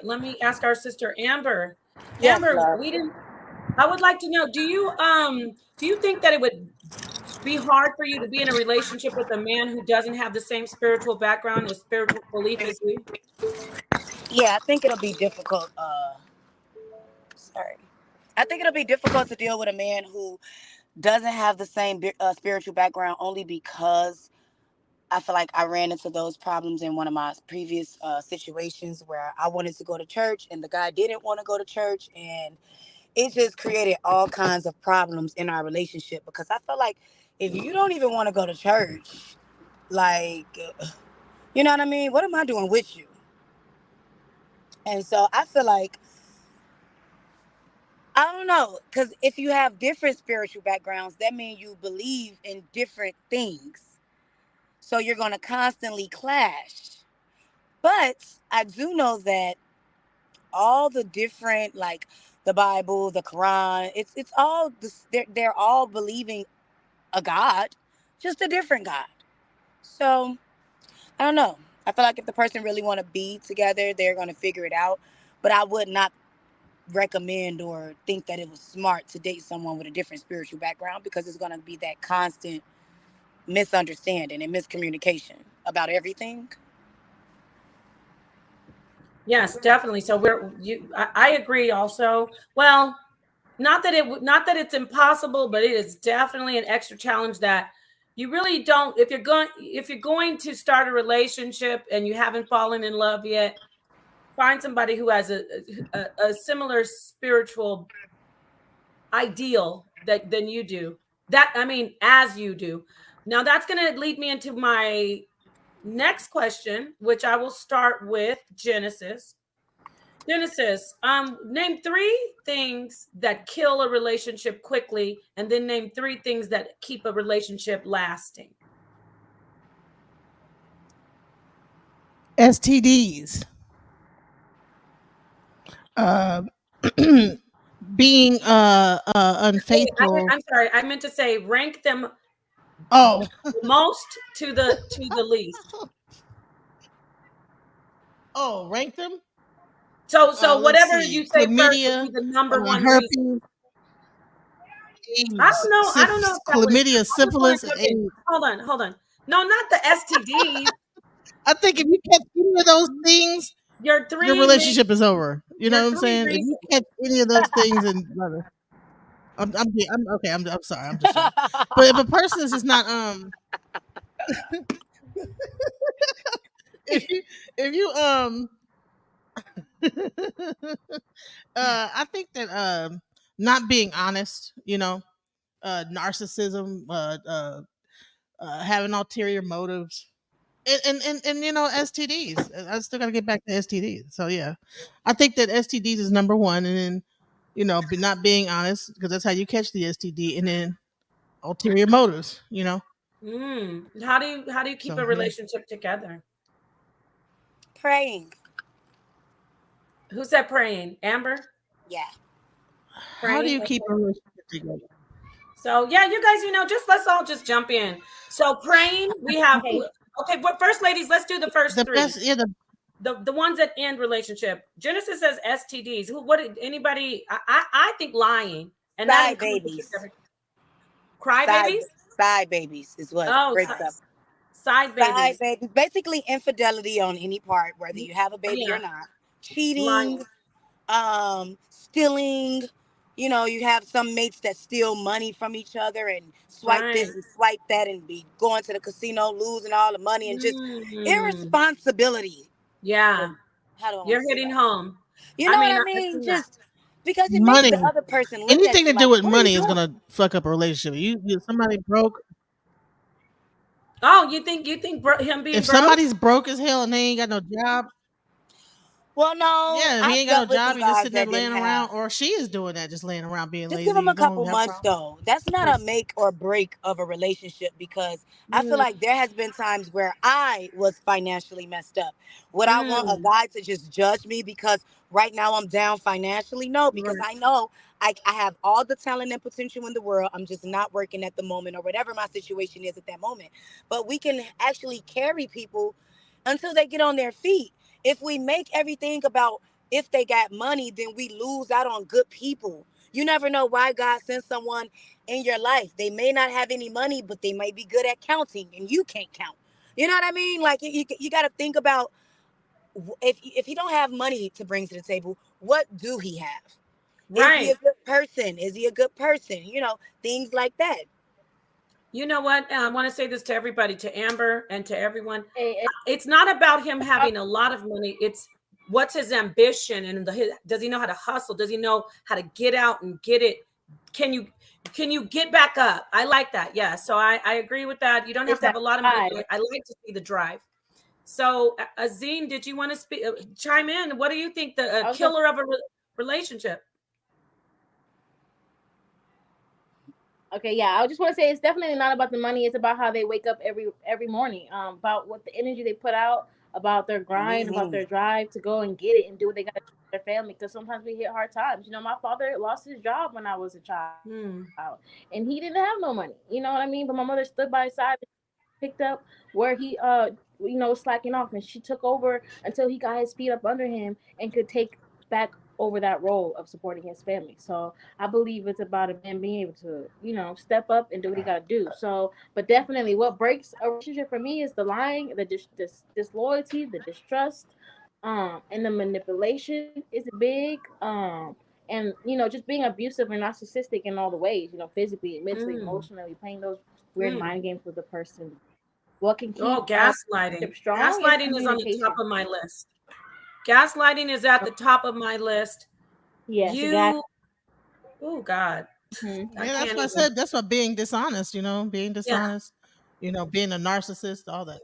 our sister Amber. Yes, Amber, love. we didn't I would like to know, do you think that it would be hard for you to be in a relationship with a man who doesn't have the same spiritual background and spiritual belief as you? Yeah, I think it'll be difficult. Sorry. I think it'll be difficult to deal with a man who doesn't have the same spiritual background, only because I feel like I ran into those problems in one of my previous situations where I wanted to go to church and the guy didn't want to go to church. And it just created all kinds of problems in our relationship, because I feel like if you don't even want to go to church, like, you know what I mean? What am I doing with you? And so I feel like, I don't know, because if you have different spiritual backgrounds, that means you believe in different things. So you're going to constantly clash. But I do know that all the different, like the Bible, the Quran, it's all this, they're all believing a God, just a different God. So I don't know. I feel like if the person really want to be together, they're going to figure it out. But I would not recommend or think that it was smart to date someone with a different spiritual background, because it's going to be that constant misunderstanding and miscommunication about everything. Yes, definitely. So I agree also. Well, not that it's impossible, but it is definitely an extra challenge that you really don't, if you're going to start a relationship and you haven't fallen in love yet, find somebody who has a similar spiritual ideal than you do. That I mean, as you do. Now that's going to lead me into my next question, which I will start with Genesis. Genesis, name three things that kill a relationship quickly, and then name three things that keep a relationship lasting. STDs, uh, being unfaithful. I'm sorry, I meant to say rank them Oh, most to the least. rank them. So Let's whatever you see: say first would be chlamydia, the number one reason. herpes, I AIDS, don't know. I don't know if that would. chlamydia, I just want syphilis, to. and Okay, AIDS. hold on. No, not the STDs. I think if you catch any of those things, Your your three main. relationship is over. You know Your what I'm three saying? If you reasons. catch any of those things, and I'm okay. I'm sorry. I'm just joking. But if a person is just not if you I think that not being honest, narcissism, having ulterior motives, and STDs. I still got to get back to STDs. So yeah, I think that STDs is number one, and then not being honest, because that's how you catch the STD, and then ulterior motives. How do you keep So a yeah, relationship together? Praying. Who said praying? Amber? Yeah. how do Praying. you keep a Okay. relationship together? So yeah, you guys, let's all just jump in. So praying, we have Okay. okay, but first ladies, let's do the first The three. best, yeah, The ones that end relationship. Genesis says STDs. What did anybody I think lying. And that Side encompasses babies. everything. Side Crybabies? side babies is what Oh, breaks up. side Side babies. babies. Basically infidelity on any part, whether you have a baby or Yeah, not. Cheating, lying. stealing. You have some mates that steal money from each other and swipe Right. this and swipe that and be going to the casino, losing all the money, and just Mm, irresponsibility. yeah, How do I want you're to say hitting that? home. You I know what mean, I I've mean? seen that. Just because it makes money. the other person look Anything at to you do like, with what are you money is doing? gonna fuck up a relationship. You somebody broke. Oh, him being If broke? somebody's broke as hell and they ain't got no job, Well, no, yeah, if he I've ain't got no dealt with job, some he just guys sitting there that didn't laying have. around, or she is doing that, just laying around being Just give lazy. them You a don't couple have a months problem. though. That's not a make or break of a relationship, because I feel Mm, like there has been times where I was financially messed up. Would I want a mm, guy to just judge me because right now I'm down financially? No, because right. I know I have all the talent and potential in the world. I'm just not working at the moment, or whatever my situation is at that moment. But we can actually carry people until they get on their feet. If we make everything about if they got money, then we lose out on good people. You never know why God sends someone in your life. They may not have any money, but they might be good at counting, and you can't count. You know what I mean? Like you got to think about, if he don't have money to bring to the table, what do he have? Is he a Right. good person? Is he a good person? Things like that. You know what? I want to say this to everybody, to Amber and to everyone. And It's not about him having a lot of money. It's what's his ambition, and does he know how to hustle? Does he know how to get out and get it? Can you can you get back up? I like that. Yeah. So I agree with that. You don't have it's to have that a lot of money, drive. but I like to see the drive. So Azine, did you want to speak? Chime in. What do you think the I was gonna killer of a relationship? Okay, yeah, I just want to say it's definitely not about the money. It's about how they wake up every morning. About what the energy they put out, about their grind, about Hmm. their drive to go and get it and do what they got to do for their family. Because sometimes we hit hard times. My father lost his job when I was a child, Hmm. and he didn't have no money. You know what I mean? But my mother stood by his side, picked up where he was slacking off, and she took over until he got his feet up under him and could take back over that role of supporting his family. So I believe it's about a man being able to step up and do what he got to do. So but definitely what breaks a relationship for me is the lying, the disloyalty, the distrust, and the manipulation is big. And just being abusive and narcissistic in all the ways, physically, mentally, Mm. emotionally, playing those weird Mm. mind games with the person. What can Oh, keep a gaslighting. relationship strong is Gaslighting is on the top communication. of my list. Gaslighting is at the top of my list. Yes, guys. You, oh God, Hmm. I Yeah, that's can't what I even. said. That's what being dishonest. Being Yeah. dishonest. Being a narcissist. All that.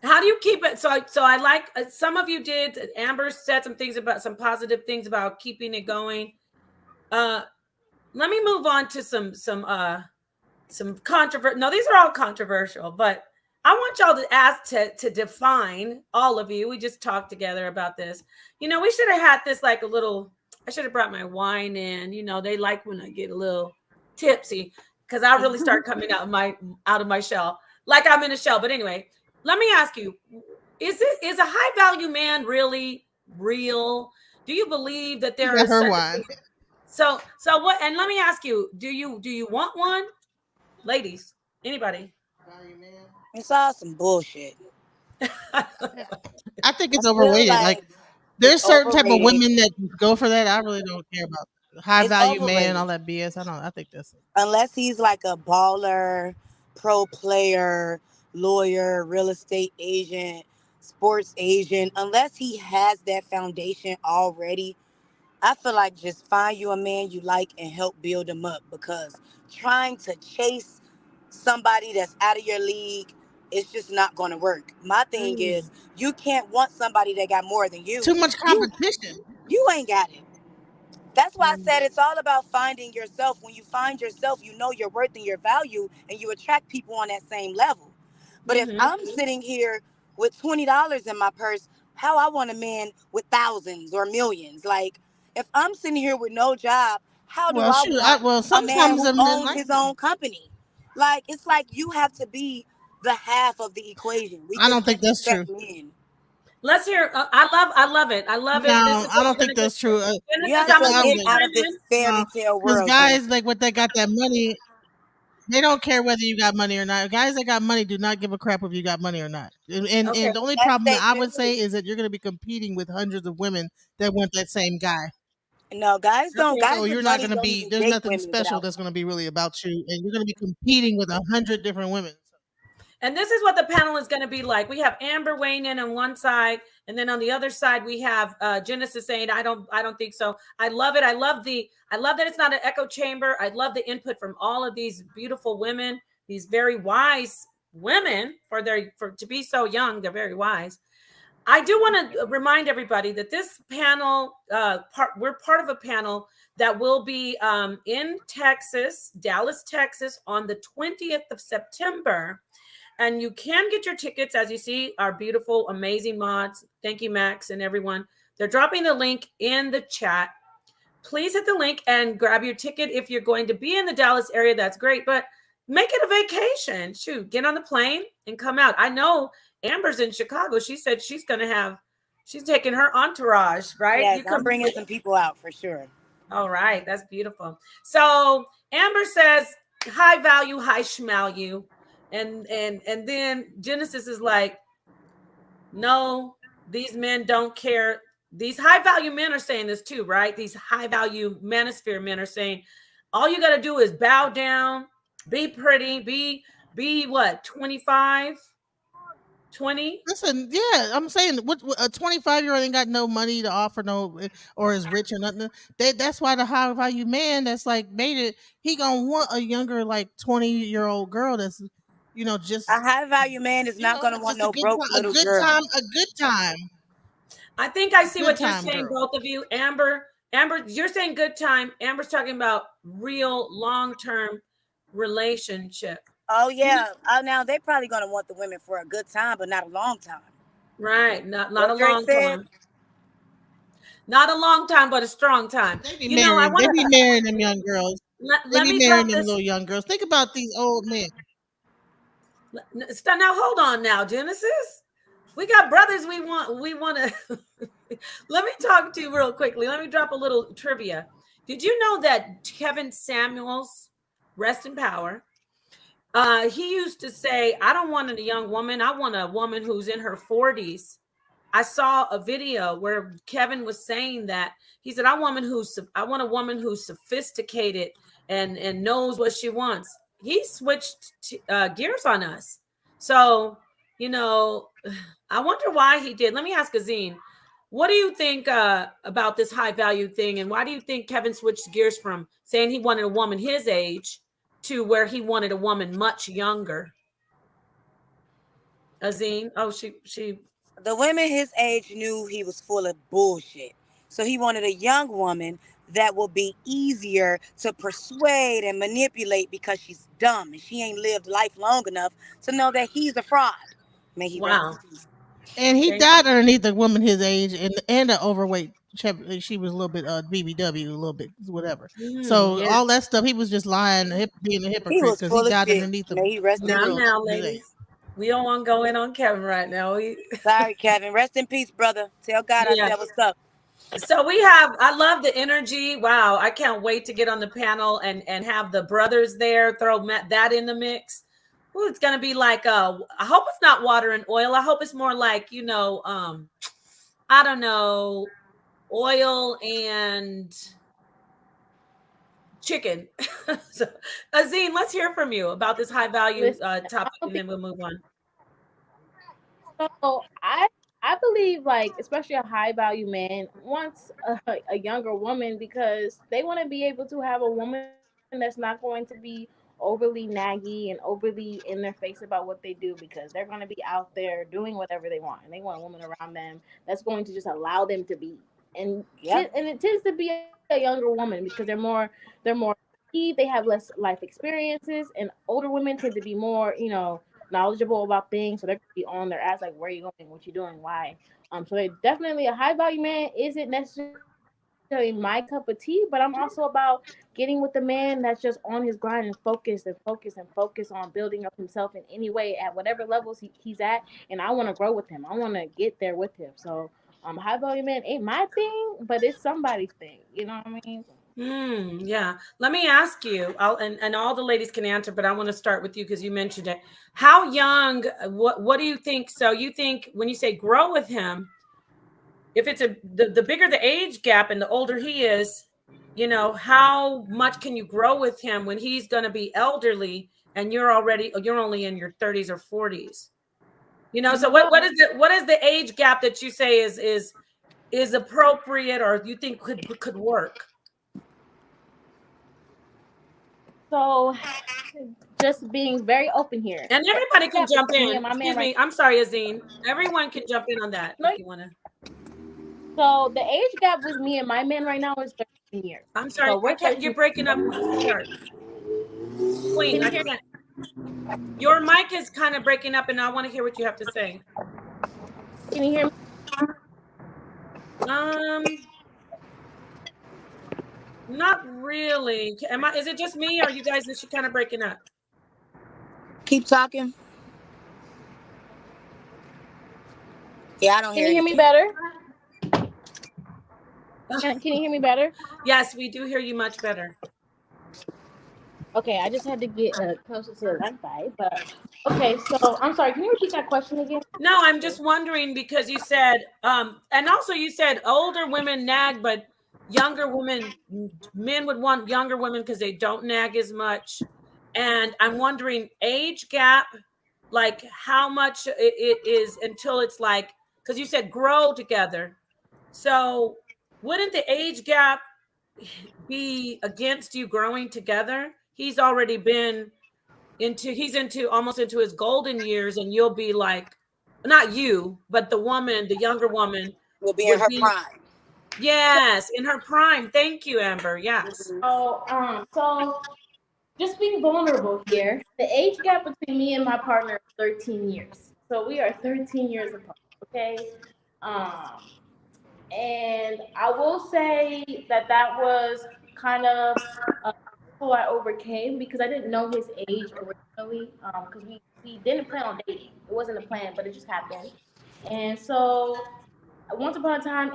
How do you keep it? So I like some of you did. Amber said some things about some positive things about keeping it going. Uh, Let me move on to some controversial. No, these are all controversial, but I want y'all to ask to define, all of you. We just talked together about this. We should have had this like a little. I should have brought my wine in. They like when I get a little tipsy because I really start coming out of my shell, like I'm in a shell. But anyway, let me ask you: is a high value man really real? Do you believe that She there got is her such a wine. thing? So what? And let me ask you: do you want one? Ladies, anybody? Value man. It's all some bullshit. Yeah. I think I it's feel overrated. Like like it's there's certain type of overrated. women that go for that. I really don't care about high It's value man, all overrated. that BS. I don't. I think that's Unless he's like a baller, pro player, lawyer, real estate agent, sports agent, unless he has that foundation already, I feel like just find you a man you like and help build him up, because trying to chase somebody that's out of your league, it's just not going to work. My thing Mm, is, you can't want somebody that got more than you. too much You competition. you ain't got it. That's why I mm, said it's all about finding yourself. When you find yourself, you know your worth and your value, and you attract people on that same level. But if mm-hmm. I'm sitting here with $20 in my purse, how I want a man with thousands or millions? Like, if I'm sitting here with no job, how do Well, I shoot. want Well, a man sometimes who the men owns like his that. own company? Like, it's like you have to be the half of the equation. We I just don't think can't that's true. expect men. Let's hear. I love it. I love it. This No, is I what don't we're think gonna do. that's true. You Genesis, have I'm to gonna let get you I'm out of chime this in. fairy no, tale because world, guys Genesis. like what they got that money. They don't care whether you got money or not. Guys that got money do not give a crap if you got money or not. Okay. And the only Yes, problem that they I would say do. is that you're going to be competing with hundreds of women that want that same guy. No, guys don't. Okay. So Guys with you're not money going to don't be. even There's date nothing women special without that's going money. to be really about you, and you're going to be competing with 100 different women. And this is what the panel is going to be like. We have Amber weighing in on one side, and then on the other side we have Genesis saying, "I don't think so." I love it. I love that it's not an echo chamber. I love the input from all of these beautiful women, these very wise women to be so young. They're very wise. I do want to remind everybody that this panel, we're part of a panel that will be in Texas, Dallas, Texas, on the 20th of September. And you can get your tickets, as you see, our beautiful, amazing mods. Thank you, Max, and everyone. They're dropping the link in the chat. Please hit the link and grab your ticket. If you're going to be in the Dallas area, that's great. But make it a vacation. Shoot, get on the plane and come out. I know Amber's in Chicago. She said she's taking her entourage, right? Yes, I'm bringing some people out for sure. All right, that's beautiful. So Amber says, high value, high schmalue. And then Genesis is like, no, these men don't care. These high value men are saying this too, right? These high value manosphere men are saying, all you got to do is bow down, be pretty, be what, 25, 20? Listen, yeah, I'm saying what a 25-year-old ain't got no money to offer, no, or is rich or nothing. That's why the high value man that's like made it, he gonna want a younger, like 20-year-old girl that's, just A high value man is not gonna want just a no good broke time, little girl. a good time. I think I see Good what you're time, saying, girl. both of you. Amber, you're saying good time. Amber's talking about real long-term relationship. Oh yeah. Now they're probably gonna want the women for a good time, but not a long time. Right. Not What a Drake long said? time. Not a long time, but a strong time. They be I marrying. want They be to marrying them young girls. They let be me marrying drop them this. little young girls. Think about these old men. Now hold on now, Genesis. We got brothers we want to let me talk to you real quickly. Let me drop a little trivia. Did you know that Kevin Samuels, rest in power, he used to say, I don't want a young woman. I want a woman who's in her 40s. I saw a video where Kevin was saying that. He said, I want a woman who's sophisticated and knows what she wants. He switched gears on us. So, I wonder why he did. Let me ask Azine, what do you think about this high value thing? And why do you think Kevin switched gears from saying he wanted a woman his age to where he wanted a woman much younger? Azine, she The women his age knew he was full of bullshit. So he wanted a young woman that will be easier to persuade and manipulate because she's dumb and she ain't lived life long enough to know that he's a fraud. May he rest wow. in peace. And he Thank died underneath a woman his age and an overweight. She was a little bit BBW, a little bit whatever. you. So Yeah. all that stuff, he was just lying, being a He hypocrite was because he full of died shit. underneath a May he rest in peace. Now, his age. ladies, we don't want to go in on Kevin right now. Sorry, Kevin. Rest in peace, brother. Tell God I Yeah. said what's up. So I love the energy. Wow. I can't wait to get on the panel and have the brothers there, throw that in the mix. Ooh, it's going to be like, I hope it's not water and oil. I hope it's more like, I don't know, oil and chicken. So, Azine, let's hear from you about this high value Listen, topic, and then we'll move on. so I believe, like, especially a high value man wants a younger woman because they want to be able to have a woman that's not going to be overly naggy and overly in their face about what they do, because they're going to be out there doing whatever they want, and they want a woman around them that's going to just allow them to be. And Yep. and it tends to be a younger woman because they're more they have less life experiences, and older women tend to be more, knowledgeable about things, so they're gonna be on their ass like, where are you going, what you doing, why. So they definitely, a high value man isn't necessarily my cup of tea, but I'm also about getting with the man that's just on his grind and focus on building up himself in any way at whatever levels he's at. And I want to grow with him, I want to get there with him. So high value man ain't my thing, but it's somebody's thing, you know what I mean? Yeah. Let me ask you, and all the ladies can answer, but I want to start with you because you mentioned it. How young, what do you think? So you think when you say grow with him, if it's the bigger the age gap and the older he is, how much can you grow with him when he's going to be elderly and you're only in your 30s or 40s? So what is the age gap that you say is appropriate or you think could work? So just being very open here. And everybody can jump Me in. and my man Excuse right me. I'm sorry, Azine. Everyone can jump in on that if you want to. So the age gap with me and my man right now is 13 years. I'm sorry. So we're 13. You're breaking up, sweetheart. Queen, Can you I hear? can't. Your mic is kind of breaking up, and I want to hear what you have to say. Can you hear me? Not really. Is it just me, or you guys? Is she kind of breaking up? Keep talking. Yeah, I don't hear you. Can you hear me better? Can you hear me better? Yes, we do hear you much better. Okay, I just had to get closer to the Wi-Fi, but okay. So I'm sorry. Can you repeat that question again? No, I'm just wondering because you said, and also you said older women nag, but younger women, men would want younger women because they don't nag as much. And I'm wondering age gap, like how much it is until it's like, because you said grow together. So wouldn't the age gap be against you growing together? He's already been into almost into his golden years, and you'll be like, not you, but the woman, the younger woman will be in would her be, prime. yes, in her prime. Thank you, Amber. Yes. So just being vulnerable here. The age gap between me and my partner is 13 years. So we are 13 years apart. Okay. And I will say that was kind of who I overcame because I didn't know his age originally. Because we didn't plan on dating. It wasn't a plan, but it just happened. And so once upon a time,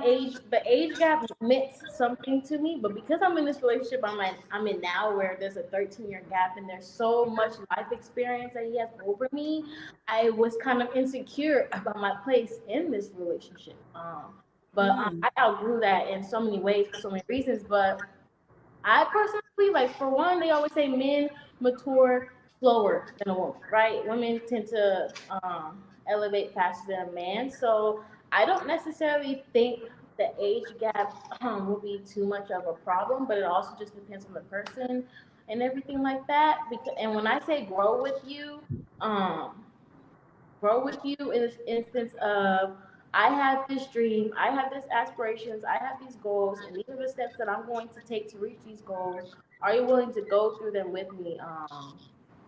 the age gap meant something to me, but because I'm in this relationship I'm in now, where there's a 13-year gap and there's so much life experience that he has over me, I was kind of insecure about my place in this relationship. But I outgrew that in so many ways for so many reasons. But I personally, like, for one, they always say men mature slower than a woman, right? Women tend to elevate faster than a man. So I don't necessarily think the age gap will be too much of a problem, but it also just depends on the person and everything like that. And when I say um, grow with you in this instance of I have this dream, I have these aspirations, I have these goals, and these are the steps that I'm going to take to reach these goals. Are you willing to go through them with me?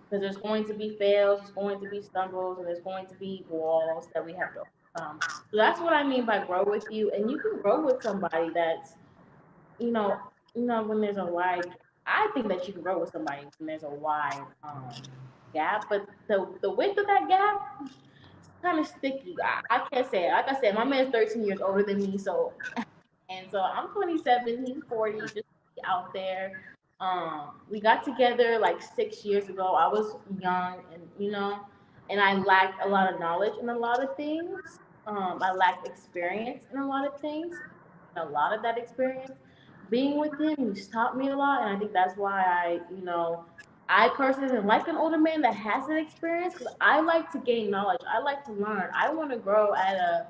Because there's going to be fails, there's going to be stumbles, and there's going to be walls that we have to overcome. So that's what I mean by grow with you. And you can grow with somebody that's, you know, when there's a wide. I think that you can grow with somebody when there's a wide gap, but the width of that gap kind of sticky. I can't say it. Like I said, my man's 13 years older than me, so I'm 27, he's 40, just out there. We got together like 6 years ago. I was young, and and I lacked a lot of knowledge in a lot of things. I lacked experience in a lot of things. And a lot of that experience being with him, he's taught me a lot, and I think that's why I personally like an older man that has that experience because I like to gain knowledge. I like to learn. I want to grow at a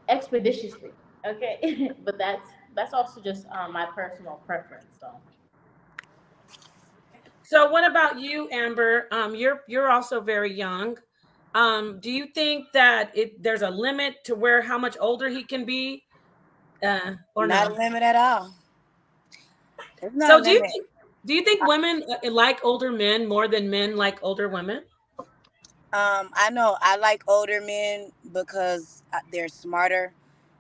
expeditious rate. Okay, but that's also just my personal preference. So what about you, Amber? You're also very young. Do you think that there's a limit to how much older he can be, or Not no? a limit at all. There's no So limit. do you think women like older men more than men like older women? I know I like older men because they're smarter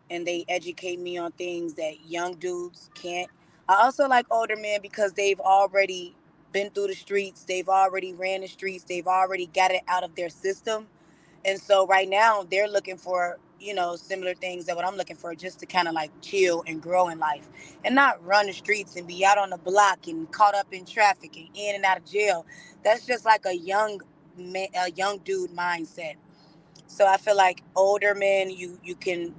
and they educate me on things that young dudes can't. I also like older men because they've already been through the streets, they've already ran the streets, they've already got it out of their system. And so right now they're looking for, similar things that what I'm looking for, just to kind of like chill and grow in life and not run the streets and be out on the block and caught up in traffic and in and out of jail. That's just like a young dude mindset. So I feel like older men, you can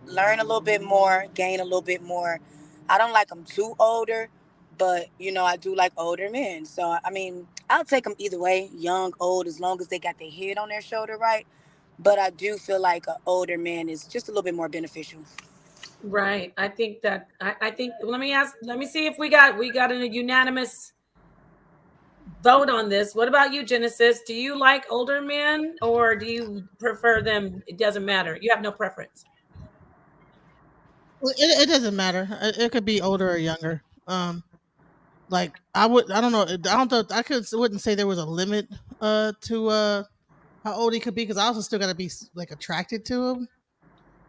learn a little bit more, gain a little bit more. I don't like them too older, but I do like older men. So I mean, I'll take them either way, young, old, as long as they got their head on their shoulder right. But I do feel like an older man is just a little bit more beneficial. Right. I think that I think let me see if we got a unanimous vote on this. What about you, Genesis? Do you like older men or do you prefer them? It doesn't matter. You have no preference. Well, it doesn't matter. It could be older or younger. Like I don't know. I don't know. Wouldn't say there was a limit to how old he could be because I also still got to be like attracted to him.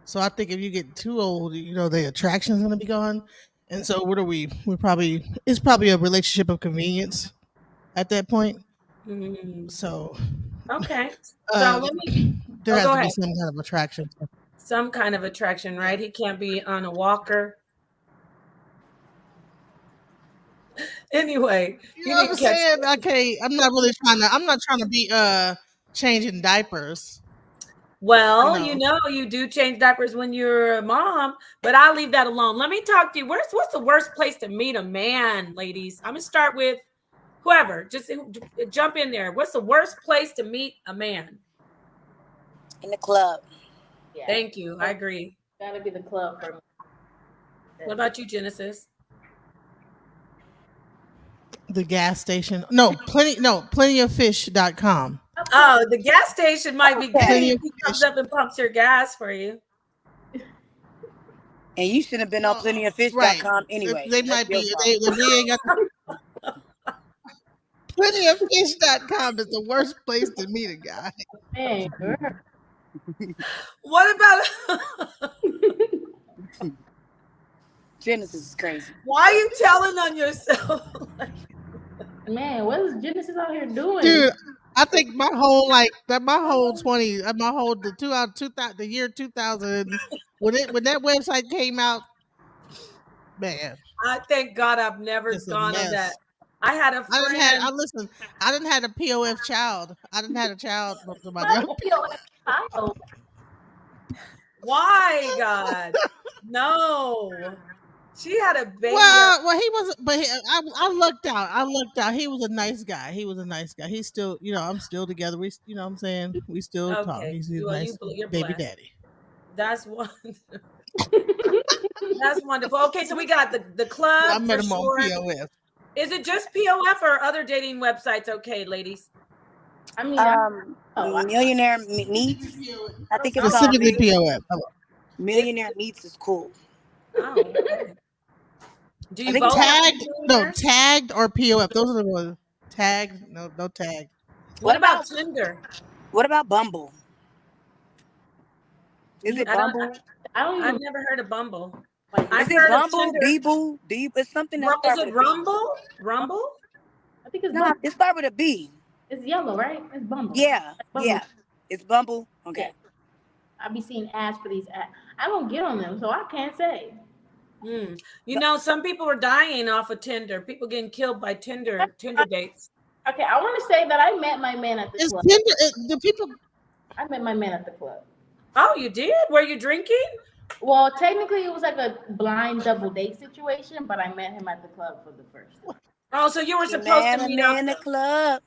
So I think if you get too old, the attraction's gonna be gone. And so what are we? It's probably a relationship of convenience at that point. Mm, So okay. So uh, let me. there Oh, has go to be ahead. some kind of attraction. Some kind of attraction, Yeah. right? He can't be on a walker. Anyway, You you know what I'm didn't catch saying? it. Okay, I'm not trying to be changing diapers. You Well, know. you do change diapers when you're a mom, but I'll leave that alone. Let me talk to you. What's the worst place to meet a man, ladies? I'm gonna start with whoever. Just jump in there. What's the worst place to meet a man? In the club. Yeah, Thank you. I agree. gotta be the club for me. What about you, Genesis? The gas station. Plentyoffish.com. Oh, the gas station might be good. Plenty Okay. of He fish. comes up and pumps your gas for you. And you should have been on Well, right. plentyoffish.com anyway. They So that's might your be fault. we ain't got plentyoffish.com is the worst place to meet a guy. Man, girl. What about Genesis is crazy. why are you telling on yourself? Man, what is Genesis out here doing? Dude, I think my whole 20 my whole the 2000 the year 2000 when that website came out, man, I thank God I've never just a gone on that. mess. I had a friend. I didn't had a POF child. I didn't had a child from somebody Not else. a POS child. Why, God? No. She had a baby. Well, he wasn't, but I lucked out. I lucked out. He was a nice guy. He was a nice guy. He's still, I'm still together. What I'm saying, we still talk. Okay. He's a nice You're baby blessed. daddy. That's one. That's wonderful. Okay, so we got the I club met for him on sure. POF. Is it just POF or other dating websites? Okay, ladies. I mean, Millionaire Meats. I think it's called Specifically POF. Millionaire Meats is cool. Oh, okay. Do I you think it's both have Tagged, millionaires? tagged or POF. Those are the ones. Tagged, no tagged. What about Tinder? what about Bumble? Is it I don't. Bumble? I don't I've even never heard of Bumble. like. I've Is it heard of Bumble? Tinder. Beeble? It's something that Is starts it with a B. Rumble? Rumble? I think it's Nah, Bumble. it starts with a B. It's yellow, right? It's Bumble. Yeah, Bumble. yeah. It's Bumble. Okay. Yeah. I be seeing ads for these ads. I don't get on them, so I can't say. Some people are dying off of Tinder. People getting killed by Tinder dates. Okay, I want to say that I met my man at the It's club. Tinder. The people. I met my man at the club. Oh, you did? Were you drinking? Well, technically, it was like a blind double date situation, but I met him at the club for the first time. Oh, so you were She supposed to met a meet man up. in the club.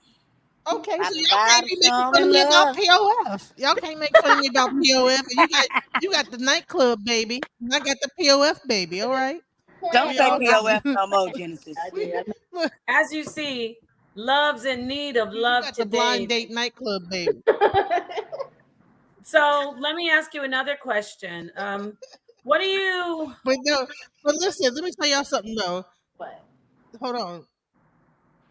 Okay, I so y'all got can't a be making song fun of in me about love. POF. Y'all can't make fun of me about POF. And you got the nightclub baby. And I got the POF baby. All right. Don't We say all got POF no more, Genesis. I did. look, As you see, love's in need of you love got the blind today. date nightclub baby. So let me ask you another question. What do you? But no, but listen, let me tell y'all something though. But Hold on.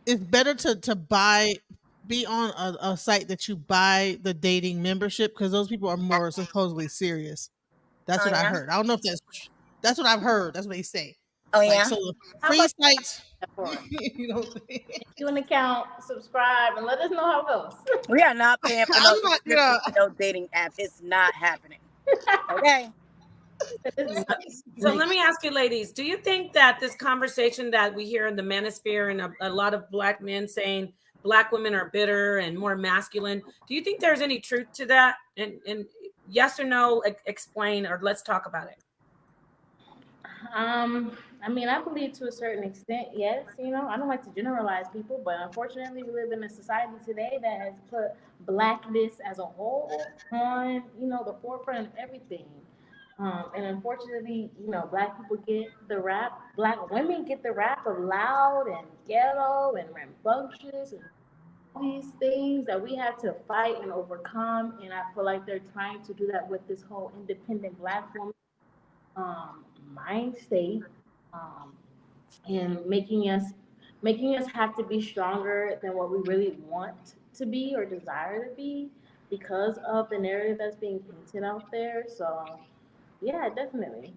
It's better to be on a site that you buy the dating membership because those people are more supposedly serious. That's Oh what I yeah. heard. I don't know if that's what I've heard. That's what they say. Oh Like yeah. so the how free about sites, that for us? you know. You an account, subscribe, and let us know how it goes. We are not paying for no I'm not, subscription to no dating app. It's not happening. Okay. This is So let me ask you, ladies, do you think that this conversation that we hear in the manosphere and a lot of black men saying black women are bitter and more masculine, do you think there's any truth to that? And yes or no, explain or let's talk about it. I mean, I believe to a certain extent, yes. I don't like to generalize people, but unfortunately, we live in a society today that has put blackness as a whole on, the forefront of everything. And unfortunately, black people get the rap. Black women get the rap of loud and ghetto and rambunctious and all these things that we have to fight and overcome. And I feel like they're trying to do that with this whole independent black woman mind state, um, and making us have to be stronger than what we really want to be or desire to be because of the narrative that's being painted out there. So yeah, definitely.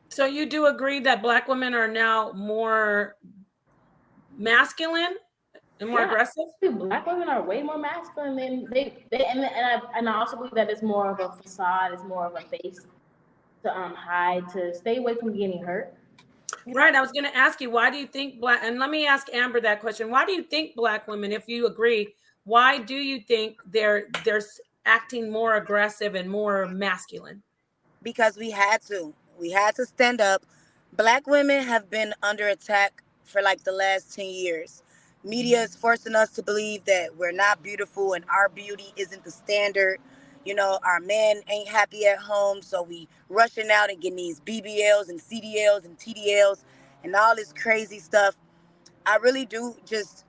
So you do agree that black women are now more masculine and more Yeah, aggressive? black women are way more masculine than they and I also believe that it's more of a facade, it's more of a face to hide, to stay away from getting hurt. Right. I was going to ask you, why do you think black, and let me ask Amber that question. Why do you think black women, if you agree, why do you think they're acting more aggressive and more masculine? Because we had to. We had to stand up. Black women have been under attack for like the last 10 years. Media is forcing us to believe that we're not beautiful and our beauty isn't the standard. You know, our men ain't happy at home, so we rushing out and getting these BBLs and CDLs and TDLs and all this crazy stuff. I really do just,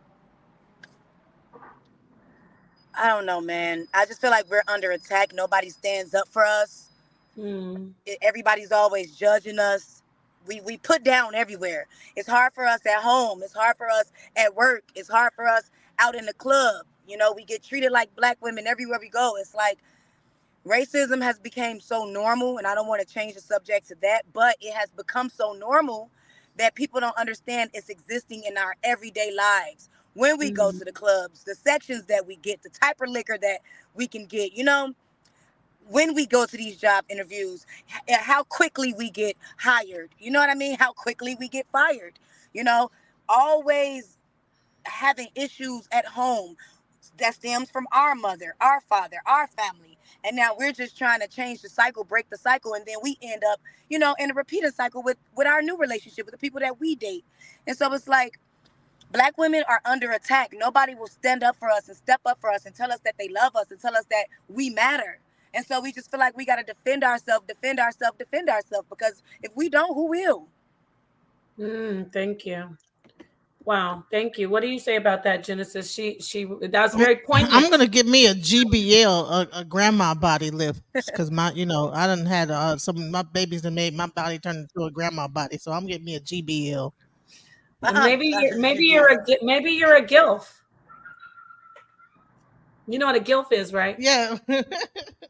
I don't know, man. I just feel like we're under attack. Nobody stands up for us. Hmm. Everybody's always judging us. We put down everywhere. It's hard for us at home. It's hard for us at work. It's hard for us out in the club. You know, we get treated like black women everywhere we go. It's like racism has become so normal, and I don't want to change the subject to that, but it has become so normal that people don't understand it's existing in our everyday lives. When we go Hmm. to the clubs, the sections that we get, the type of liquor that we can get, you know, when we go to these job interviews, how quickly we get hired. You know what I mean? How quickly we get fired. You know, always having issues at home that stems from our mother, our father, our family. And now we're just trying to change the cycle, break the cycle, and then we end up, you know, in a repeated cycle with our new relationship, with the people that we date. And so it's like black women are under attack. Nobody will stand up for us and step up for us and tell us that they love us and tell us that we matter. And so we just feel like we got to defend ourselves, defend ourselves, defend ourselves, because if we don't, who will? Thank you. Wow. Thank you. What do you say about that, Genesis? That was very poignant. I'm gonna give me a GBL, a grandma body lift, because I done had some of my babies that made my body turn into a grandma body, so I'm getting me a GBL. Maybe Not maybe you, you're a gilf. You know what a gilf is, right? Yeah,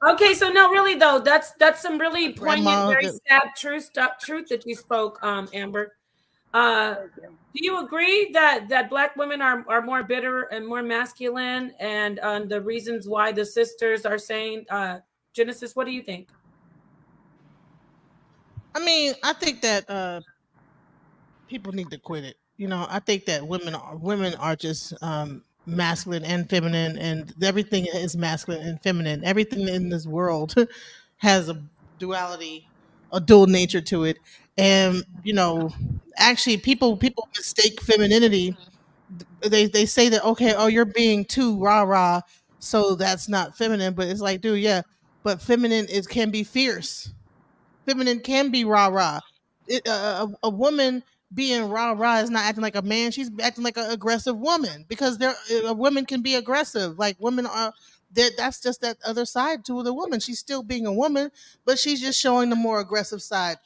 Okay, so no, really though, that's some really poignant, grandma. very sad truth that you spoke, Amber. Do you agree that black women are more bitter and more masculine, and the reasons why the sisters are saying, Genesis? What do you think? I mean, I think that people need to quit it. I think that women are just masculine and feminine, and everything is masculine and feminine. Everything in this world has a duality, a dual nature to it, and actually, people mistake femininity. They say that, okay, oh, you're being too rah rah, so that's not feminine. But it's like, dude, yeah, but feminine is can be fierce. Feminine can be rah rah. A woman being rah rah is not acting like a man. She's acting like an aggressive woman, because a woman can be aggressive. Like, women are that's just that other side to the woman. She's still being a woman, but she's just showing the more aggressive side.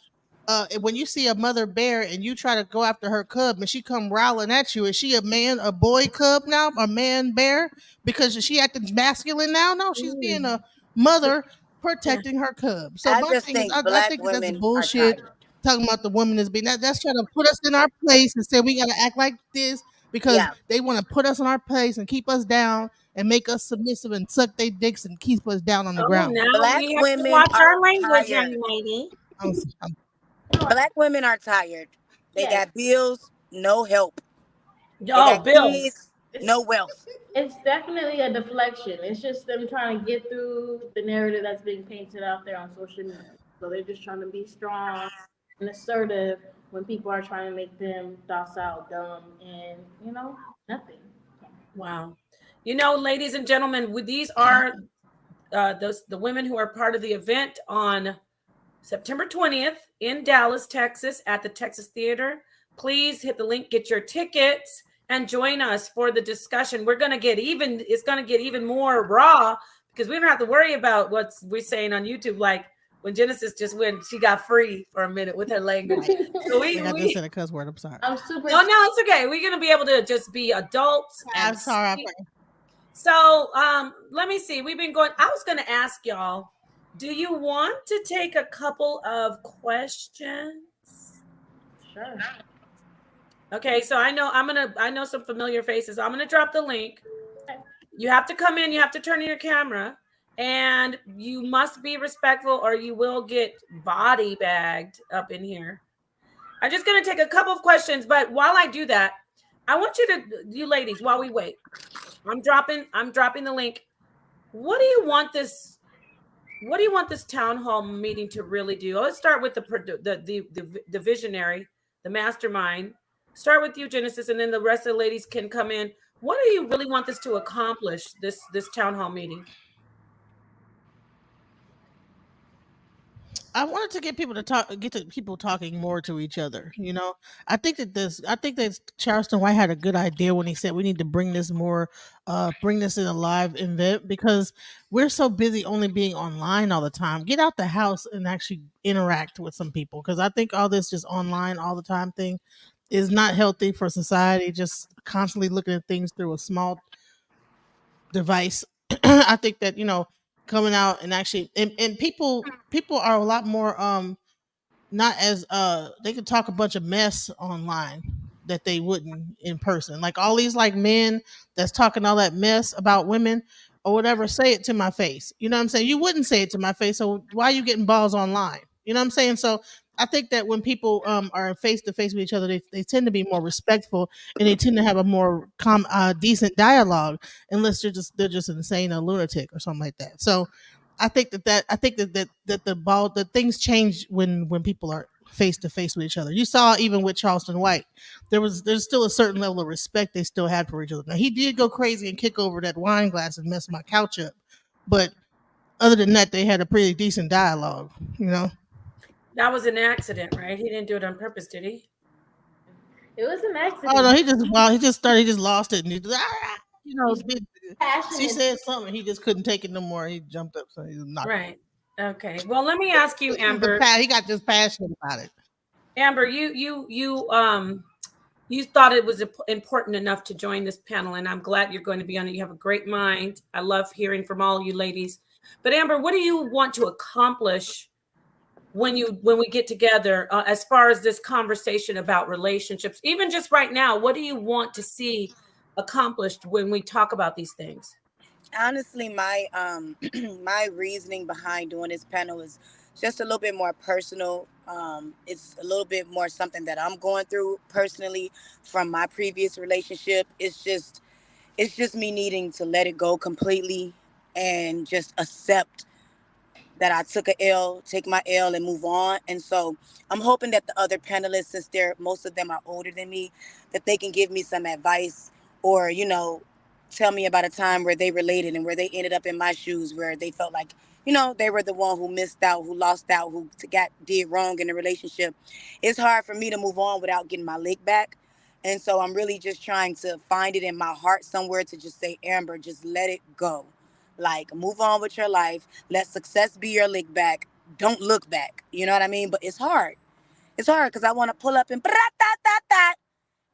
And when you see a mother bear and you try to go after her cub and she come rowling at you, is she a boy cub now, a man bear? Because she acting masculine now? No, she's being Mm, a mother yeah. protecting her cub. So I my just thing is, think I black think that's women are bullshit. tired. Talking about the woman as being that's trying to put us in our place and say we gotta act like this because Yeah. they want to put us in our place and keep us down and make us submissive and suck their dicks and keep us down on the Oh, ground. now Black we have to women watch are our language, young tired. lady. I'm, I'm Black women are tired. They Yes, got bills, no help. They Oh, got bills. kids, it's no wealth. it's definitely a deflection. It's just them trying to get through the narrative that's being painted out there on social media. So they're just trying to be strong and assertive when people are trying to make them docile, dumb, and nothing. Wow. Ladies and gentlemen, these are the women who are part of the event on September 20th in Dallas, Texas, at the Texas Theater. Please hit the link, get your tickets, and join us for the discussion. We're going to get even, it's going to get even more raw because we don't have to worry about what we're saying on YouTube. Like when Genesis just went, she got free for a minute with her language. So Like I just said a cuss word. I'm sorry. I'm super. no, it's okay. We're going to be able to just be adults. I'm sorry. So let me see. We've been going, I was going to ask y'all, do you want to take a couple of questions? Sure. Okay, so I know some familiar faces. I'm gonna drop the link. You have to come in, you have to turn on your camera, and you must be respectful or you will get body bagged up in here. I'm just gonna take a couple of questions, but while I do that, I want you ladies, while we wait, I'm dropping the link. What do you want this town hall meeting to really do? Let's start with the visionary, the mastermind. Start with you, Genesis, and then the rest of the ladies can come in. What do you really want this to accomplish, this town hall meeting? I wanted to get people to get to people talking more to each other. You know, I think that Charleston White had a good idea when he said we need to bring this more, bring this in a live event because we're so busy only being online all the time. Get out the house and actually interact with some people because I think all this just online all the time thing is not healthy for society. Just constantly looking at things through a small device. I think that coming out and actually and people are a lot more not as they could talk a bunch of mess online that they wouldn't in person. Like all these like men that's talking all that mess about women or whatever, say it to my face. You know what I'm saying? You wouldn't say it to my face, so why are you getting balls online? You know what I'm saying? So I think that when people are face to face with each other, they tend to be more respectful and they tend to have a more decent dialogue, unless they're just insane or lunatic or something like that. So I think that the things change when people are face to face with each other. You saw even with Charleston White, there's still a certain level of respect they still had for each other. Now he did go crazy and kick over that wine glass and mess my couch up, but other than that, they had a pretty decent dialogue. You know. That was an accident, right? He didn't do it on purpose, did he? It was an accident. Oh no, he just lost it and he just, you know, she Passionate. said something, he just couldn't take it no more. He jumped up, so he was knocked. Right. Okay. Well, let me ask you, Amber. He got just passionate about it. Amber, you thought it was important enough to join this panel, and I'm glad you're going to be on it. You have a great mind. I love hearing from all you ladies. But Amber, what do you want to accomplish when we get together, as far as this conversation about relationships? Even just right now, what do you want to see accomplished when we talk about these things? Honestly, my my reasoning behind doing this panel is just a little bit more personal. It's a little bit more something that I'm going through personally from my previous relationship. It's just me needing to let it go completely and just accept that I took a L, take my L and move on. And so I'm hoping that the other panelists, since most of them are older than me, that they can give me some advice or, tell me about a time where they related and where they ended up in my shoes, where they felt like, they were the one who missed out, who lost out, who did wrong in the relationship. It's hard for me to move on without getting my lick back. And so I'm really just trying to find it in my heart somewhere to just say, Amber, just let it go. Like, move on with your life. Let success be your lick back. Don't look back. You know what I mean? But it's hard. It's hard because I want to pull up and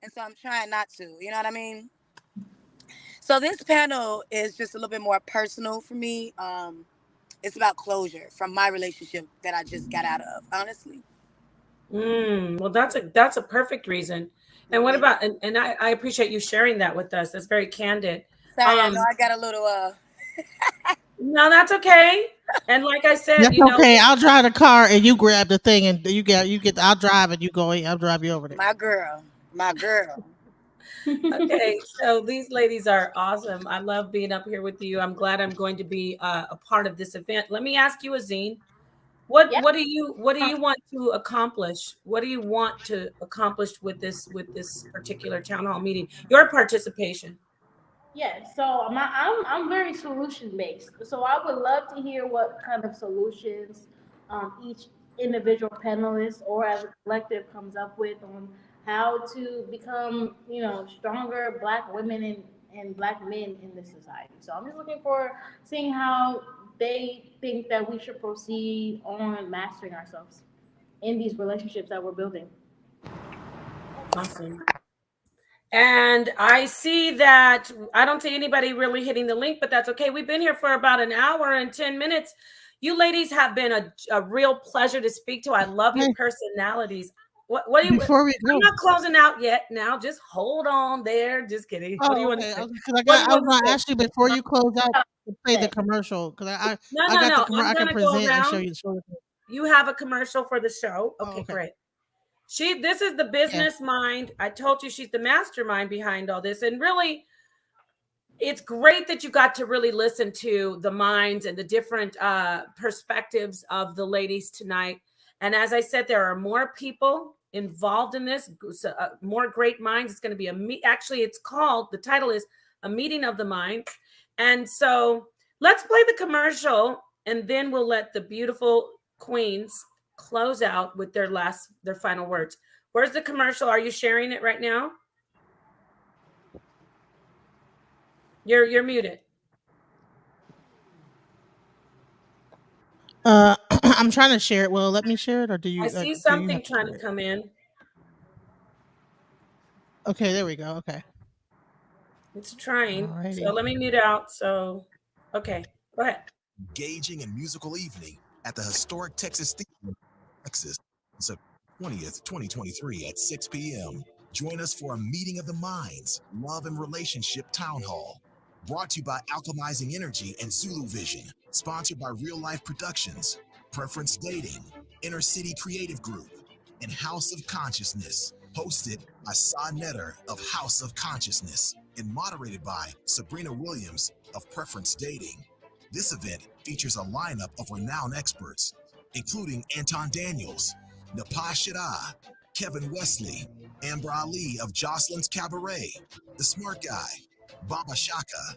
and so I'm trying not to. You know what I mean? So this panel is just a little bit more personal for me. It's about closure from my relationship that I just got out of, honestly. Well, that's a perfect reason. And what about, and I appreciate you sharing that with us. That's very candid. Sorry, I know I got a little No, that's okay. And like I said, That's okay. I'll drive the car and you grab the thing and you get. I'll drive and you go. I'll drive you over there. My girl. Okay, so these ladies are awesome. I love being up here with you. I'm glad I'm going to be a part of this event. Let me ask you, Azine, what do you want to accomplish? What do you want to accomplish with this particular town hall meeting? Your participation. Yeah, so I'm very solution based. So I would love to hear what kind of solutions each individual panelists or as a collective comes up with on how to become, stronger Black women and Black men in this society. So I'm just looking for seeing how they think that we should proceed on mastering ourselves in these relationships that we're building. Awesome. And I see that I don't see anybody really hitting the link, but that's okay. We've been here for about an hour and 10 minutes. You ladies have been a real pleasure to speak to. I love your personalities. What do you? Before we go, I'm not closing out yet. Now, just hold on there. Just kidding. What do you want to okay. say? I was going to ask you before you close out to play the commercial because No. I got the I'm I can gonna go present and show around. you. You have a commercial for the show. Okay, Okay. great. This is the business mind. I told you she's the mastermind behind all this, and really, it's great that you got to really listen to the minds and the different perspectives of the ladies tonight. And as I said, there are more people involved in this, more great minds. It's going to be actually, it's called, the title is A Meeting of the Minds. And so let's play the commercial, and then we'll let the beautiful queens close out with their final words. Where's the commercial? Are you sharing it right now? You're muted. I'm trying to share it. Well, let me share it, or do you? I see Do you something have to trying share to it? come in. Okay, there we go. Okay. It's trying. Alrighty. So let me mute out. So, okay, go ahead. Engaging and musical evening at the historic Texas Theater, Texas, September 20th, 2023 at 6 p.m. Join us for a meeting of the minds, love and relationship town hall. Brought to you by Alchemizing Energy and Zulu Vision. Sponsored by Real Life Productions, Preference Dating, Inner City Creative Group, and House of Consciousness. Hosted by Sanetertv of House of Consciousness and moderated by Sabrina Williams of Preference Dating. This event features a lineup of renowned experts, including Anton Daniels, NapahShadah, Kevin Wesley, Amber Ali of Jocelyn's Cabaret, The Smart Guy, Baba Shaka,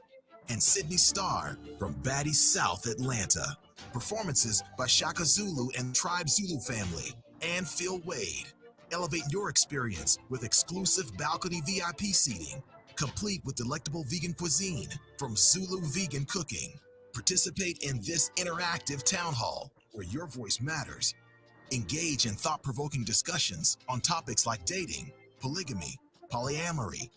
and Sidney Starr from Batty South Atlanta. Performances by Shaka Zulu and Tribe Zulu family, and Phil Wade. Elevate your experience with exclusive balcony VIP seating, complete with delectable vegan cuisine from Zulu Vegan Cooking. Participate in this interactive town hall where your voice matters. Engage in thought-provoking discussions on topics like dating, polygamy, polyamory,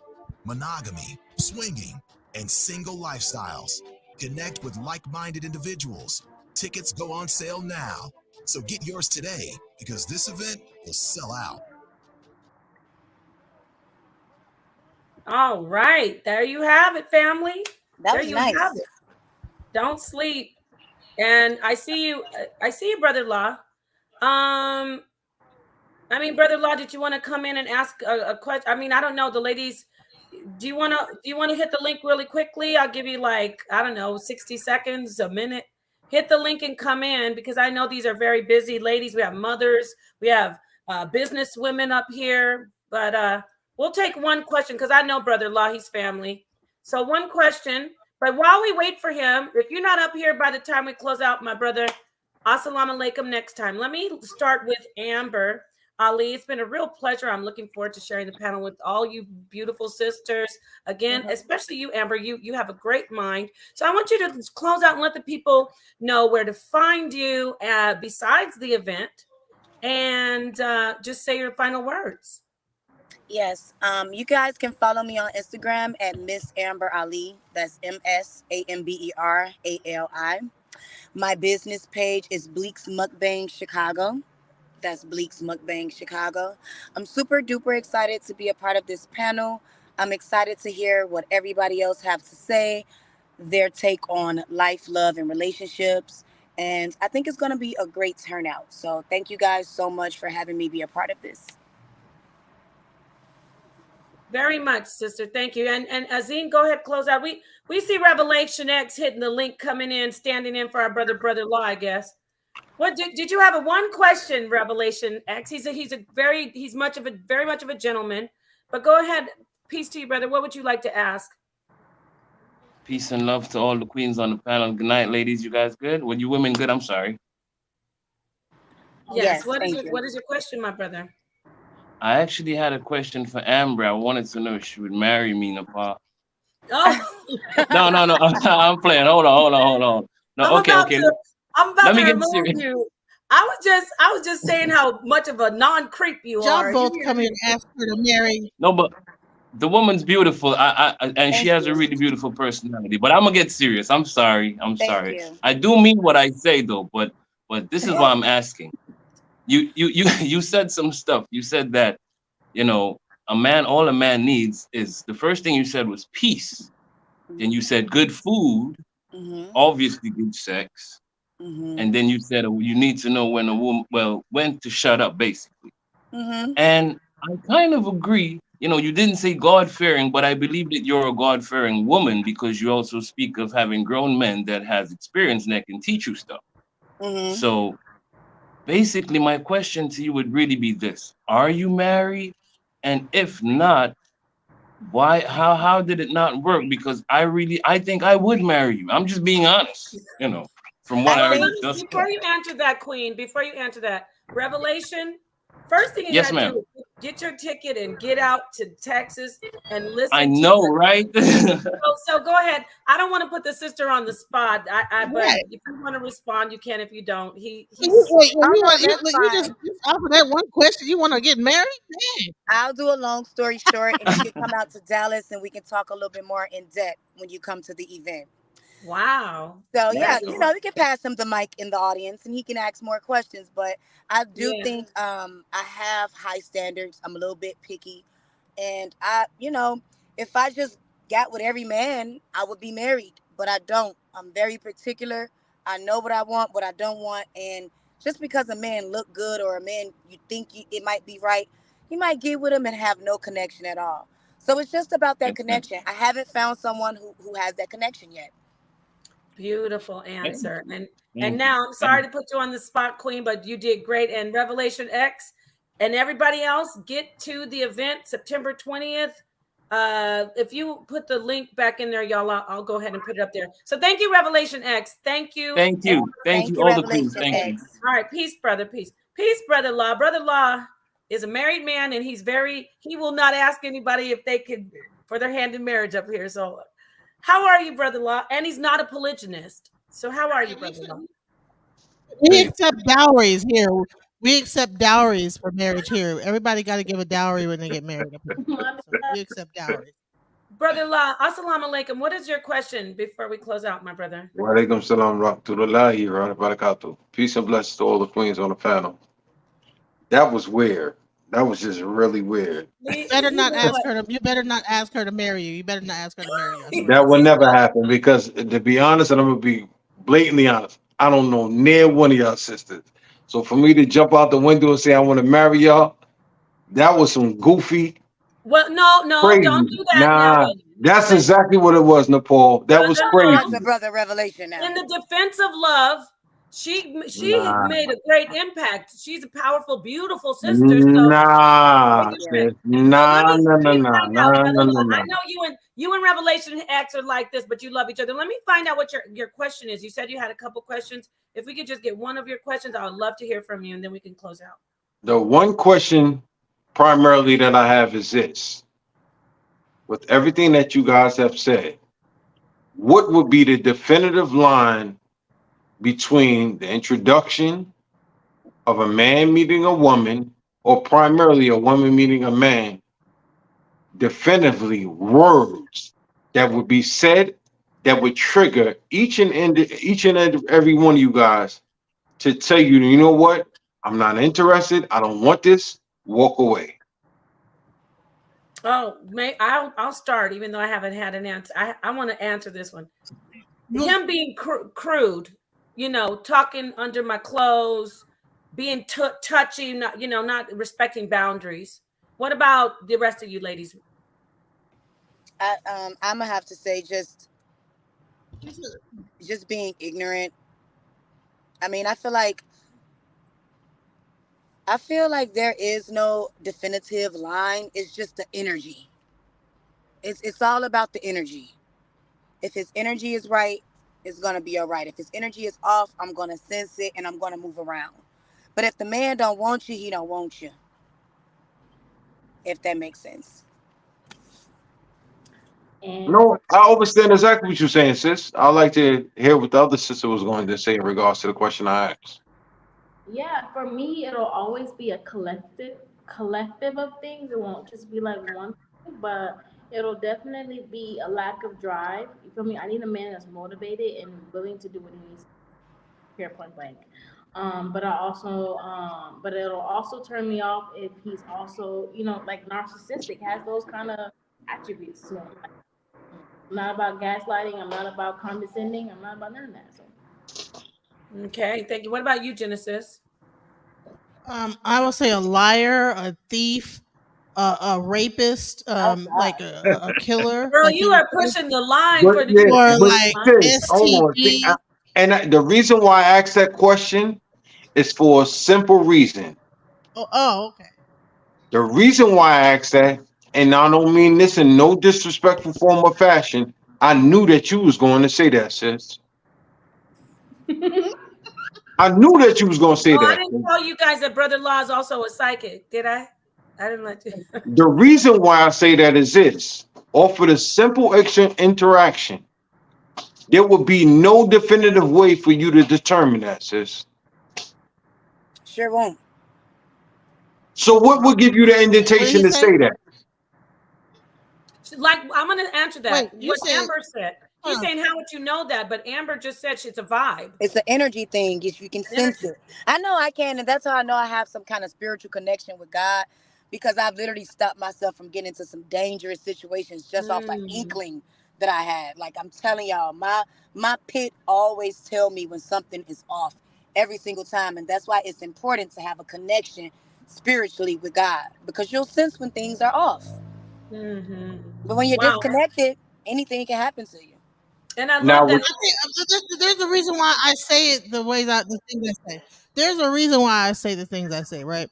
monogamy, swinging, and single lifestyles. Connect with like-minded individuals. Tickets go on sale now, so get yours today because this event will sell out. All right, there you have it, family. That was nice. Have it. Don't sleep. And I see you, brother-in-law. Brother-in-law, did you want to come in and ask a question? I don't know, the ladies. Do you want to hit the link really quickly? I'll give you 60 seconds, a minute. Hit the link and come in because I know these are very busy ladies. We have mothers, we have business women up here, but we'll take one question because I know brother-in-law, he's family. So one question, but while we wait for him, if you're not up here by the time we close out, my brother, assalamu alaikum next time. Let me start with Amber Ali. It's been a real pleasure. I'm looking forward to sharing the panel with all you beautiful sisters. Again, especially you, Amber. You have a great mind. So I want you to close out and let the people know where to find you besides the event, and just say your final words. Yes. You guys can follow me on Instagram at Miss Amber Ali. That's MSAMBERALI. My business page is Bleak's Mukbang Chicago. That's Bleak's Mukbang Chicago. I'm super duper excited to be a part of this panel. I'm excited to hear what everybody else have to say, their take on life, love, and relationships. And I think it's going to be a great turnout. So thank you guys so much for having me be a part of this. Very much, sister. Thank you. And Azim, go ahead, close out. We see Revelation X hitting the link, coming in, standing in for our brother-in-law, I guess. What did you have one question, Revelation X? He's very much of a gentleman. But go ahead. Peace to you, brother. What would you like to ask? Peace and love to all the queens on the panel. Good night, ladies. You guys good? Well, you women good? I'm sorry. Yes. Yes, thank you. What is your question, my brother? I actually had a question for Amber. I wanted to know if she would marry me, Nepal. Oh, No, no, no. I'm playing. Hold on. No, I'm okay, about okay. to I'm about Let to me get remove serious. you. I was just saying how much of a non-creep you Y'all are. You both hear come here me? and ask her to marry. No, but the woman's beautiful. And she Thank has a you. really beautiful personality. But I'm gonna get serious. I'm sorry. I'm Thank sorry. you. I do mean what I say though. But this is why I'm asking. You said some stuff. You said that you know all a man needs is the first thing you said was peace. Then you Mhm. said good food, Mhm. obviously good sex, Mhm. and then you said you need to know when a woman when to shut up basically. Mhm. And I kind of agree. You didn't say God fearing, but I believe that you're a God fearing woman because you also speak of having grown men that has experience and that can teach you stuff. Mhm. So basically, my question to you would really be this: Are you married? And if not, why? How did it not work? Because I think I would marry you. I'm just being honest. From what I I Well, already think let me just before got. you answer that, Queen. Before you answer that, Revelation. First thing you Yes, got to ma'am. do is get your ticket and get out to Texas and I listen to know, the. right? So go ahead. I don't want to put the sister on the spot. But Right. if you want to respond, you can. If you don't, he's. Wait, oh you no, want that's you fine. just off of that one question, you want to get married? Dang. I'll do a long story short and you can come out to Dallas and we can talk a little bit more in depth when you come to the event. Wow, So that's yeah, we can pass him the mic in the audience and he can ask more questions. But I do yeah. think I have high standards. I'm a little bit picky, and if I just got with every man, I would be married. But I don't. I'm very particular. I know what I want, what I don't want, and just because a man look good or a man you think it might be right, you might get with him and have no connection at all. So it's just about that Yes, ma'am. connection. I haven't found someone who has that connection yet. Beautiful Thank answer. you. And Thank you. now I'm Thank sorry to put you on the spot, Queen, but you did great. And Revelation X and everybody else, get to the event September 20th. If you put the link back in there, y'all, I'll go ahead and put it up there. So thank you, Revelation X. Thank you. Thank you. Thank Thank you, you, all the queens. Revelation Thank you. X. All right, peace, brother, peace. Peace, brother Law. Brother Law is a married man and he will not ask anybody if they could for their hand in marriage up here. So how are you, brother Law? And he's not a polygynist. So how are you, brother Law? We Hey, accept dowries here. We accept dowries for marriage here. Everybody got to give a dowry when they get married up here. So we accept dowries. Brother La, assalamu alaikum. What is your question before we close out, my brother? Walaikum salam rahmatullahi wa barakatuh. Peace and blessings to all the queens on the panel. That was weird. That was just really weird. Better You not know ask what? her to. You better not ask her to marry you. You better not ask her to marry you. I swear to That God. would You never know, happen because, to be honest, and I'm gonna be blatantly honest, I don't know near one of y'all sisters. So for me to jump out the window and say I want to marry y'all, that was some goofy, well, no, don't crazy. do that now. Nah, that's Wait, exactly what it was, Nepal. That was brother, Talk to us, no. crazy. the brother Revelation now. In the defense of love, she Nah, made a great impact. She's a powerful, beautiful sister. nah, Thank you. sis. So let Nah, me nah, let nah, me nah, find out, nah, brother nah, Law. nah, I nah. know you and Revelation X are like this, but you love each other. Let me find out what your question is. You said you had a couple questions. If we could just get one of your questions, I would love to hear from you, and then we can close out. The one question primarily that I have is this: with everything that you guys have said, what would be the definitive line between the introduction of a man meeting a woman, or primarily a woman meeting a man? Definitively, words that would be said that would trigger each and every one of you guys to tell you, you know what? I'm not interested. I don't want this. Walk away. Oh, I'll start, even though I haven't had an answer. I want to answer this one. You, Him being crude, talking under my clothes, being touchy, not respecting boundaries. What about the rest of you ladies? I'm gonna have to say just being ignorant. I mean, I feel like there is no definitive line. It's just the energy. It's all about the energy. If his energy is right, it's gonna be all right. If his energy is off, I'm gonna sense it and I'm gonna move around. But if the man don't want you, he don't want you. If that makes sense. And for No, I understand exactly what you're saying, sis. I'd like to hear what the other sister was going to say in regards to the question I asked. yeah, for me, it'll always be a collective of things. It won't just be like one thing, but it'll definitely be a lack of drive. You feel me? I need a man that's motivated and willing to do what he needs, period point blank. But it'll also turn me off if he's also, like narcissistic, has those kind of attributes to him. Like, I'm not about gaslighting. I'm not about condescending. I'm not about none of that. So Okay, thank you. What about you, Genesis? I will say a liar, a thief, a rapist, Oh like God. a killer, Girl, like you he are pushing the line But for the yeah, or but like sis, hold on. See, STD. the reason why I asked that question is for a simple reason. Oh, okay. The reason why I asked that, and I don't mean this in no disrespectful form or fashion, I knew that you was going to say that, sis. I knew that you was going to say Oh, I that. didn't tell you guys that brother-in-law is also a psychic, did I? I didn't let you. The reason why I say that is this: off of the simple interaction, there would be no definitive way for you to determine that, sis. Sure won't. So, what would give you the What did indentation he to say? say that? Like, I'm going to answer Wait, that. you What said Amber said. He's hold on. saying, how would you know that? But Amber just said it's a vibe. It's an energy thing. If you can sense Energy. it. I know I can, and that's how I know I have some kind of spiritual connection with God, because I've literally stopped myself from getting into some dangerous situations just off an Mm. inkling that I had. Like I'm telling y'all, my pit always tell me when something is off every single time, and that's why it's important to have a connection spiritually with God, because you'll sense when things are off. Mm-hmm. But when you're Wow. disconnected, anything can happen to you. And I Now, love that. I think there's a reason why I say it the way that the things I say. There's a reason why I say the things I say, right?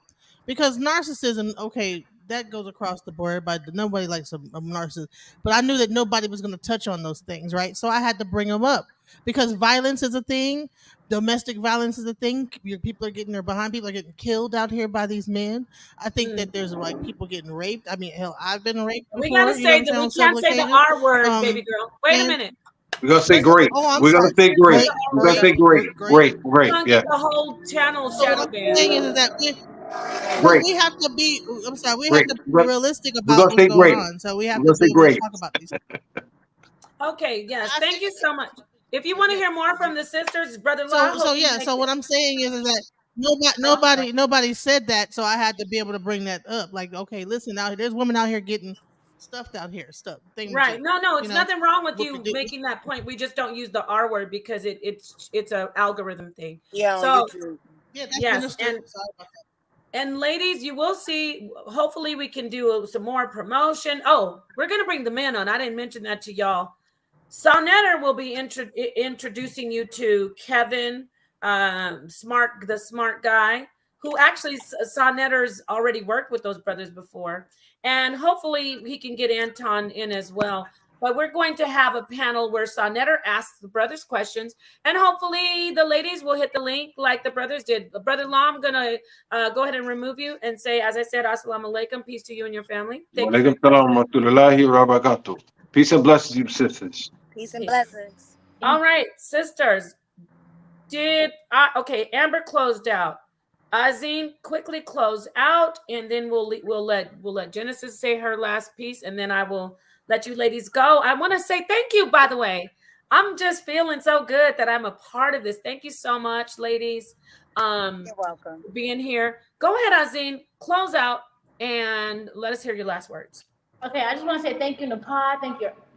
Because narcissism, okay, that goes across the board. But nobody likes a narcissist. But I knew that nobody was going to touch on those things, right? So I had to bring them up because violence is a thing. Domestic violence is a thing. People are getting their behind. People are getting killed out here by these men. I think Mm. that there's like people getting raped. I mean, hell, I've been raped We got to before. You know what say I'm that saying we on can't several say the occasions. R word, Um, baby girl. Wait a and minute. we're gonna say Let's. great. Oh, I'm We're gonna sorry. say Can't say great. Great, the R We're word, gonna great, say though. great. great. Great. We're Great. going to Yeah. get the whole channel So what shadow I'm banned. saying is that Great. we have to be. I'm sorry. We have Great. to be realistic We're about gonna what's say going great. on. So we have We're to gonna say be able to great. talk about these. Okay, yes. I Thank think. you so much. If you want to Yeah. hear more from the sisters, brother-in-law, I So hope you yeah. make So it. what I'm saying is that Oh, I'm sorry. nobody said that. So I had to be able to bring that up. Like, okay, listen, out there's women out here getting stuffed out here, stuff, Right. thingamajig. No, You it's know nothing wrong with what we you do. making that point. We just don't use the R word because it's a algorithm thing. Yeah, on So YouTube. Yeah, that's yes, understood. Sorry about that. and ladies, you will see. Hopefully, we can do some more promotion. Oh, we're gonna bring the men on. I didn't mention that to y'all. Saneter will be introducing you to Kevin, the smart guy, who actually Saneter's already worked with those brothers before, and hopefully he can get Anton in as well. But we're going to have a panel where Saneter asks the brothers questions, and hopefully the ladies will hit the link like the brothers did. Brother-in-law, I'm gonna go ahead and remove you and say, as I said, Assalamu alaikum, peace to you and your family. Thank you for Walaikum salam wa rahmatullahi wa barakatuh. Peace and blessings, you sisters. Peace and peace. blessings. All right, sisters. Okay, Amber closed out. Azine, quickly close out, and then we'll let Genesis say her last piece, and then I will let you ladies go. I want to say thank you, by the way. I'm just feeling so good that I'm a part of this. Thank you so much, ladies, You're welcome. for being here. Go ahead, Azine, close out, and let us hear your last words. Okay, I just want to say thank you, Napah.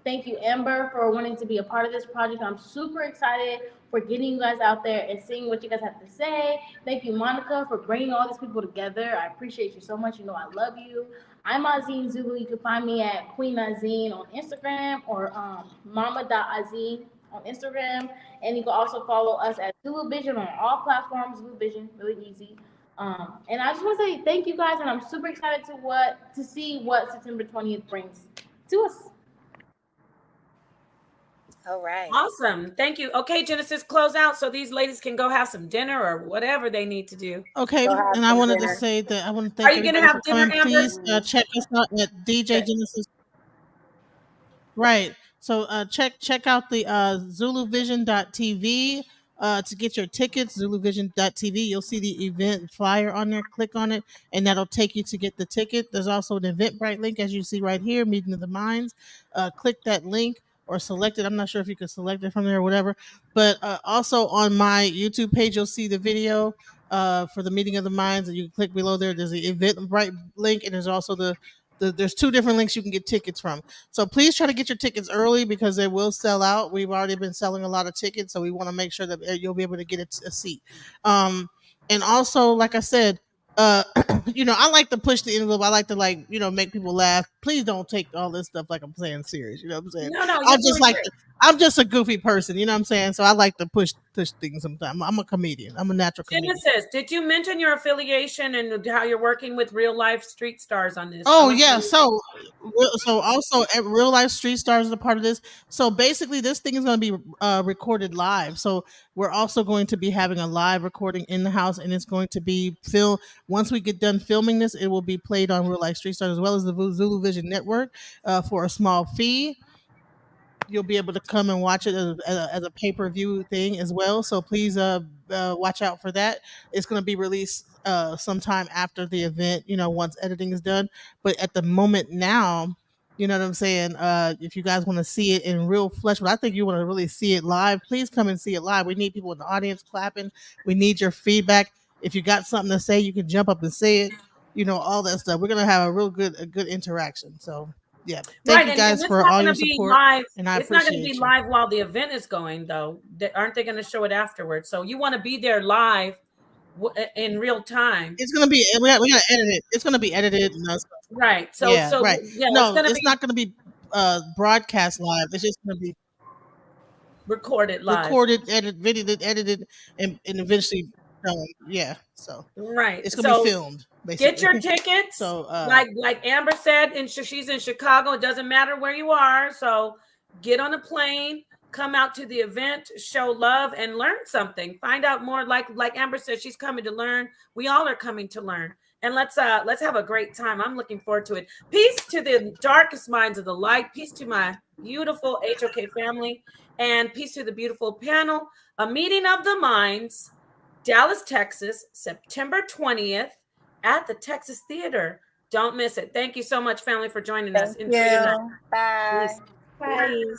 Thank you, Amber, for wanting to be a part of this project. I'm super excited for getting you guys out there and seeing what you guys have to say. Thank you, Monica, for bringing all these people together. I appreciate you so much. You know I love you. I'm Azine Zulu. You can find me at Queen Azine on Instagram or mama.azine on Instagram. And you can also follow us at Zulu Vision on all platforms. Zulu Vision, really easy. And I just want to say thank you guys, and I'm super excited to see what September 20th brings to us. All right. Awesome. Thank you. Okay, Genesis, close out so these ladies can go have some dinner or whatever they need to do. Okay, Go have and I some wanted to dinner. say that I want to Are thank you going to everybody for have dinner, coming. Amber? Please check us out at DJ Okay. Genesis. Right. So check out the ZuluVision.tv to get your tickets. ZuluVision.tv. You'll see the event flyer on there. Click on it, and that'll take you to get the ticket. There's also an Eventbrite link, as you see right here, Meeting of the Minds. Click that link or select it. I'm not sure if you can select it from there or whatever. But also on my YouTube page, you'll see the video for the Meeting of the Minds, and you can click below there. There's the Eventbrite link, and there's also there's two different links you can get tickets from. So please try to get your tickets early because they will sell out. We've already been selling a lot of tickets, so we want to make sure that you'll be able to get a seat. And also, like I said, I like to push the envelope. I like to make people laugh. Please don't take all this stuff like I'm saying serious. You know what I'm saying? No, I you're just doing like great. I'm just a goofy person. You know what I'm saying? So I like to push things sometimes. I'm a comedian. I'm a natural comedian. Genesis, did you mention your affiliation and how you're working with real life street stars on this? I Oh want yeah, you so also real life street stars is a part of this. So basically, this thing is going to be recorded live. So we're also going to be having a live recording in the house, and it's going to be film. Once we get done filming this, it will be played on real life street stars as well as the Zulu Vision Network for a small fee. You'll be able to come and watch it as a pay-per-view thing as well. So please watch out for that. It's going to be released sometime after the event, once editing is done. But at the moment now, you know what I'm saying? If you guys want to see it in real flesh, but I think you want to really see it live, please come and see it live. We need people in the audience clapping. We need your feedback. If you got something to say, you can jump up and say it. All that stuff. We're gonna have a good interaction. So yeah, thank right, you and guys it's for not all going to your be support, live. and I It's not going to be appreciate you. live while the event is going, though. Aren't they going to show it afterwards? So you want to be there live in real time. It's gonna be we gotta edit it. It's gonna be edited and that's Right. So yeah, so right. yeah, it's No, going to it's be not gonna be broadcast live. It's just gonna be recorded live. recorded, edited, and eventually shown. Yeah. So Right. it's gonna be So filmed get basically. your tickets. So Like Amber said, she's in Chicago. It doesn't matter where you are. So get on a plane, come out to the event, show love, and learn something. Find out more. Like Amber said, she's coming to learn. We all are coming to learn. And let's have a great time. I'm looking forward to it. Peace to the darkest minds of the light. Peace to my beautiful HOK family, and peace to the beautiful panel. A meeting of the minds, Dallas, Texas, September 20th at the Texas Theater. Don't miss it. Thank you so much, family, for joining us. Thank Enjoy your night. you. Bye. Peace. Bye.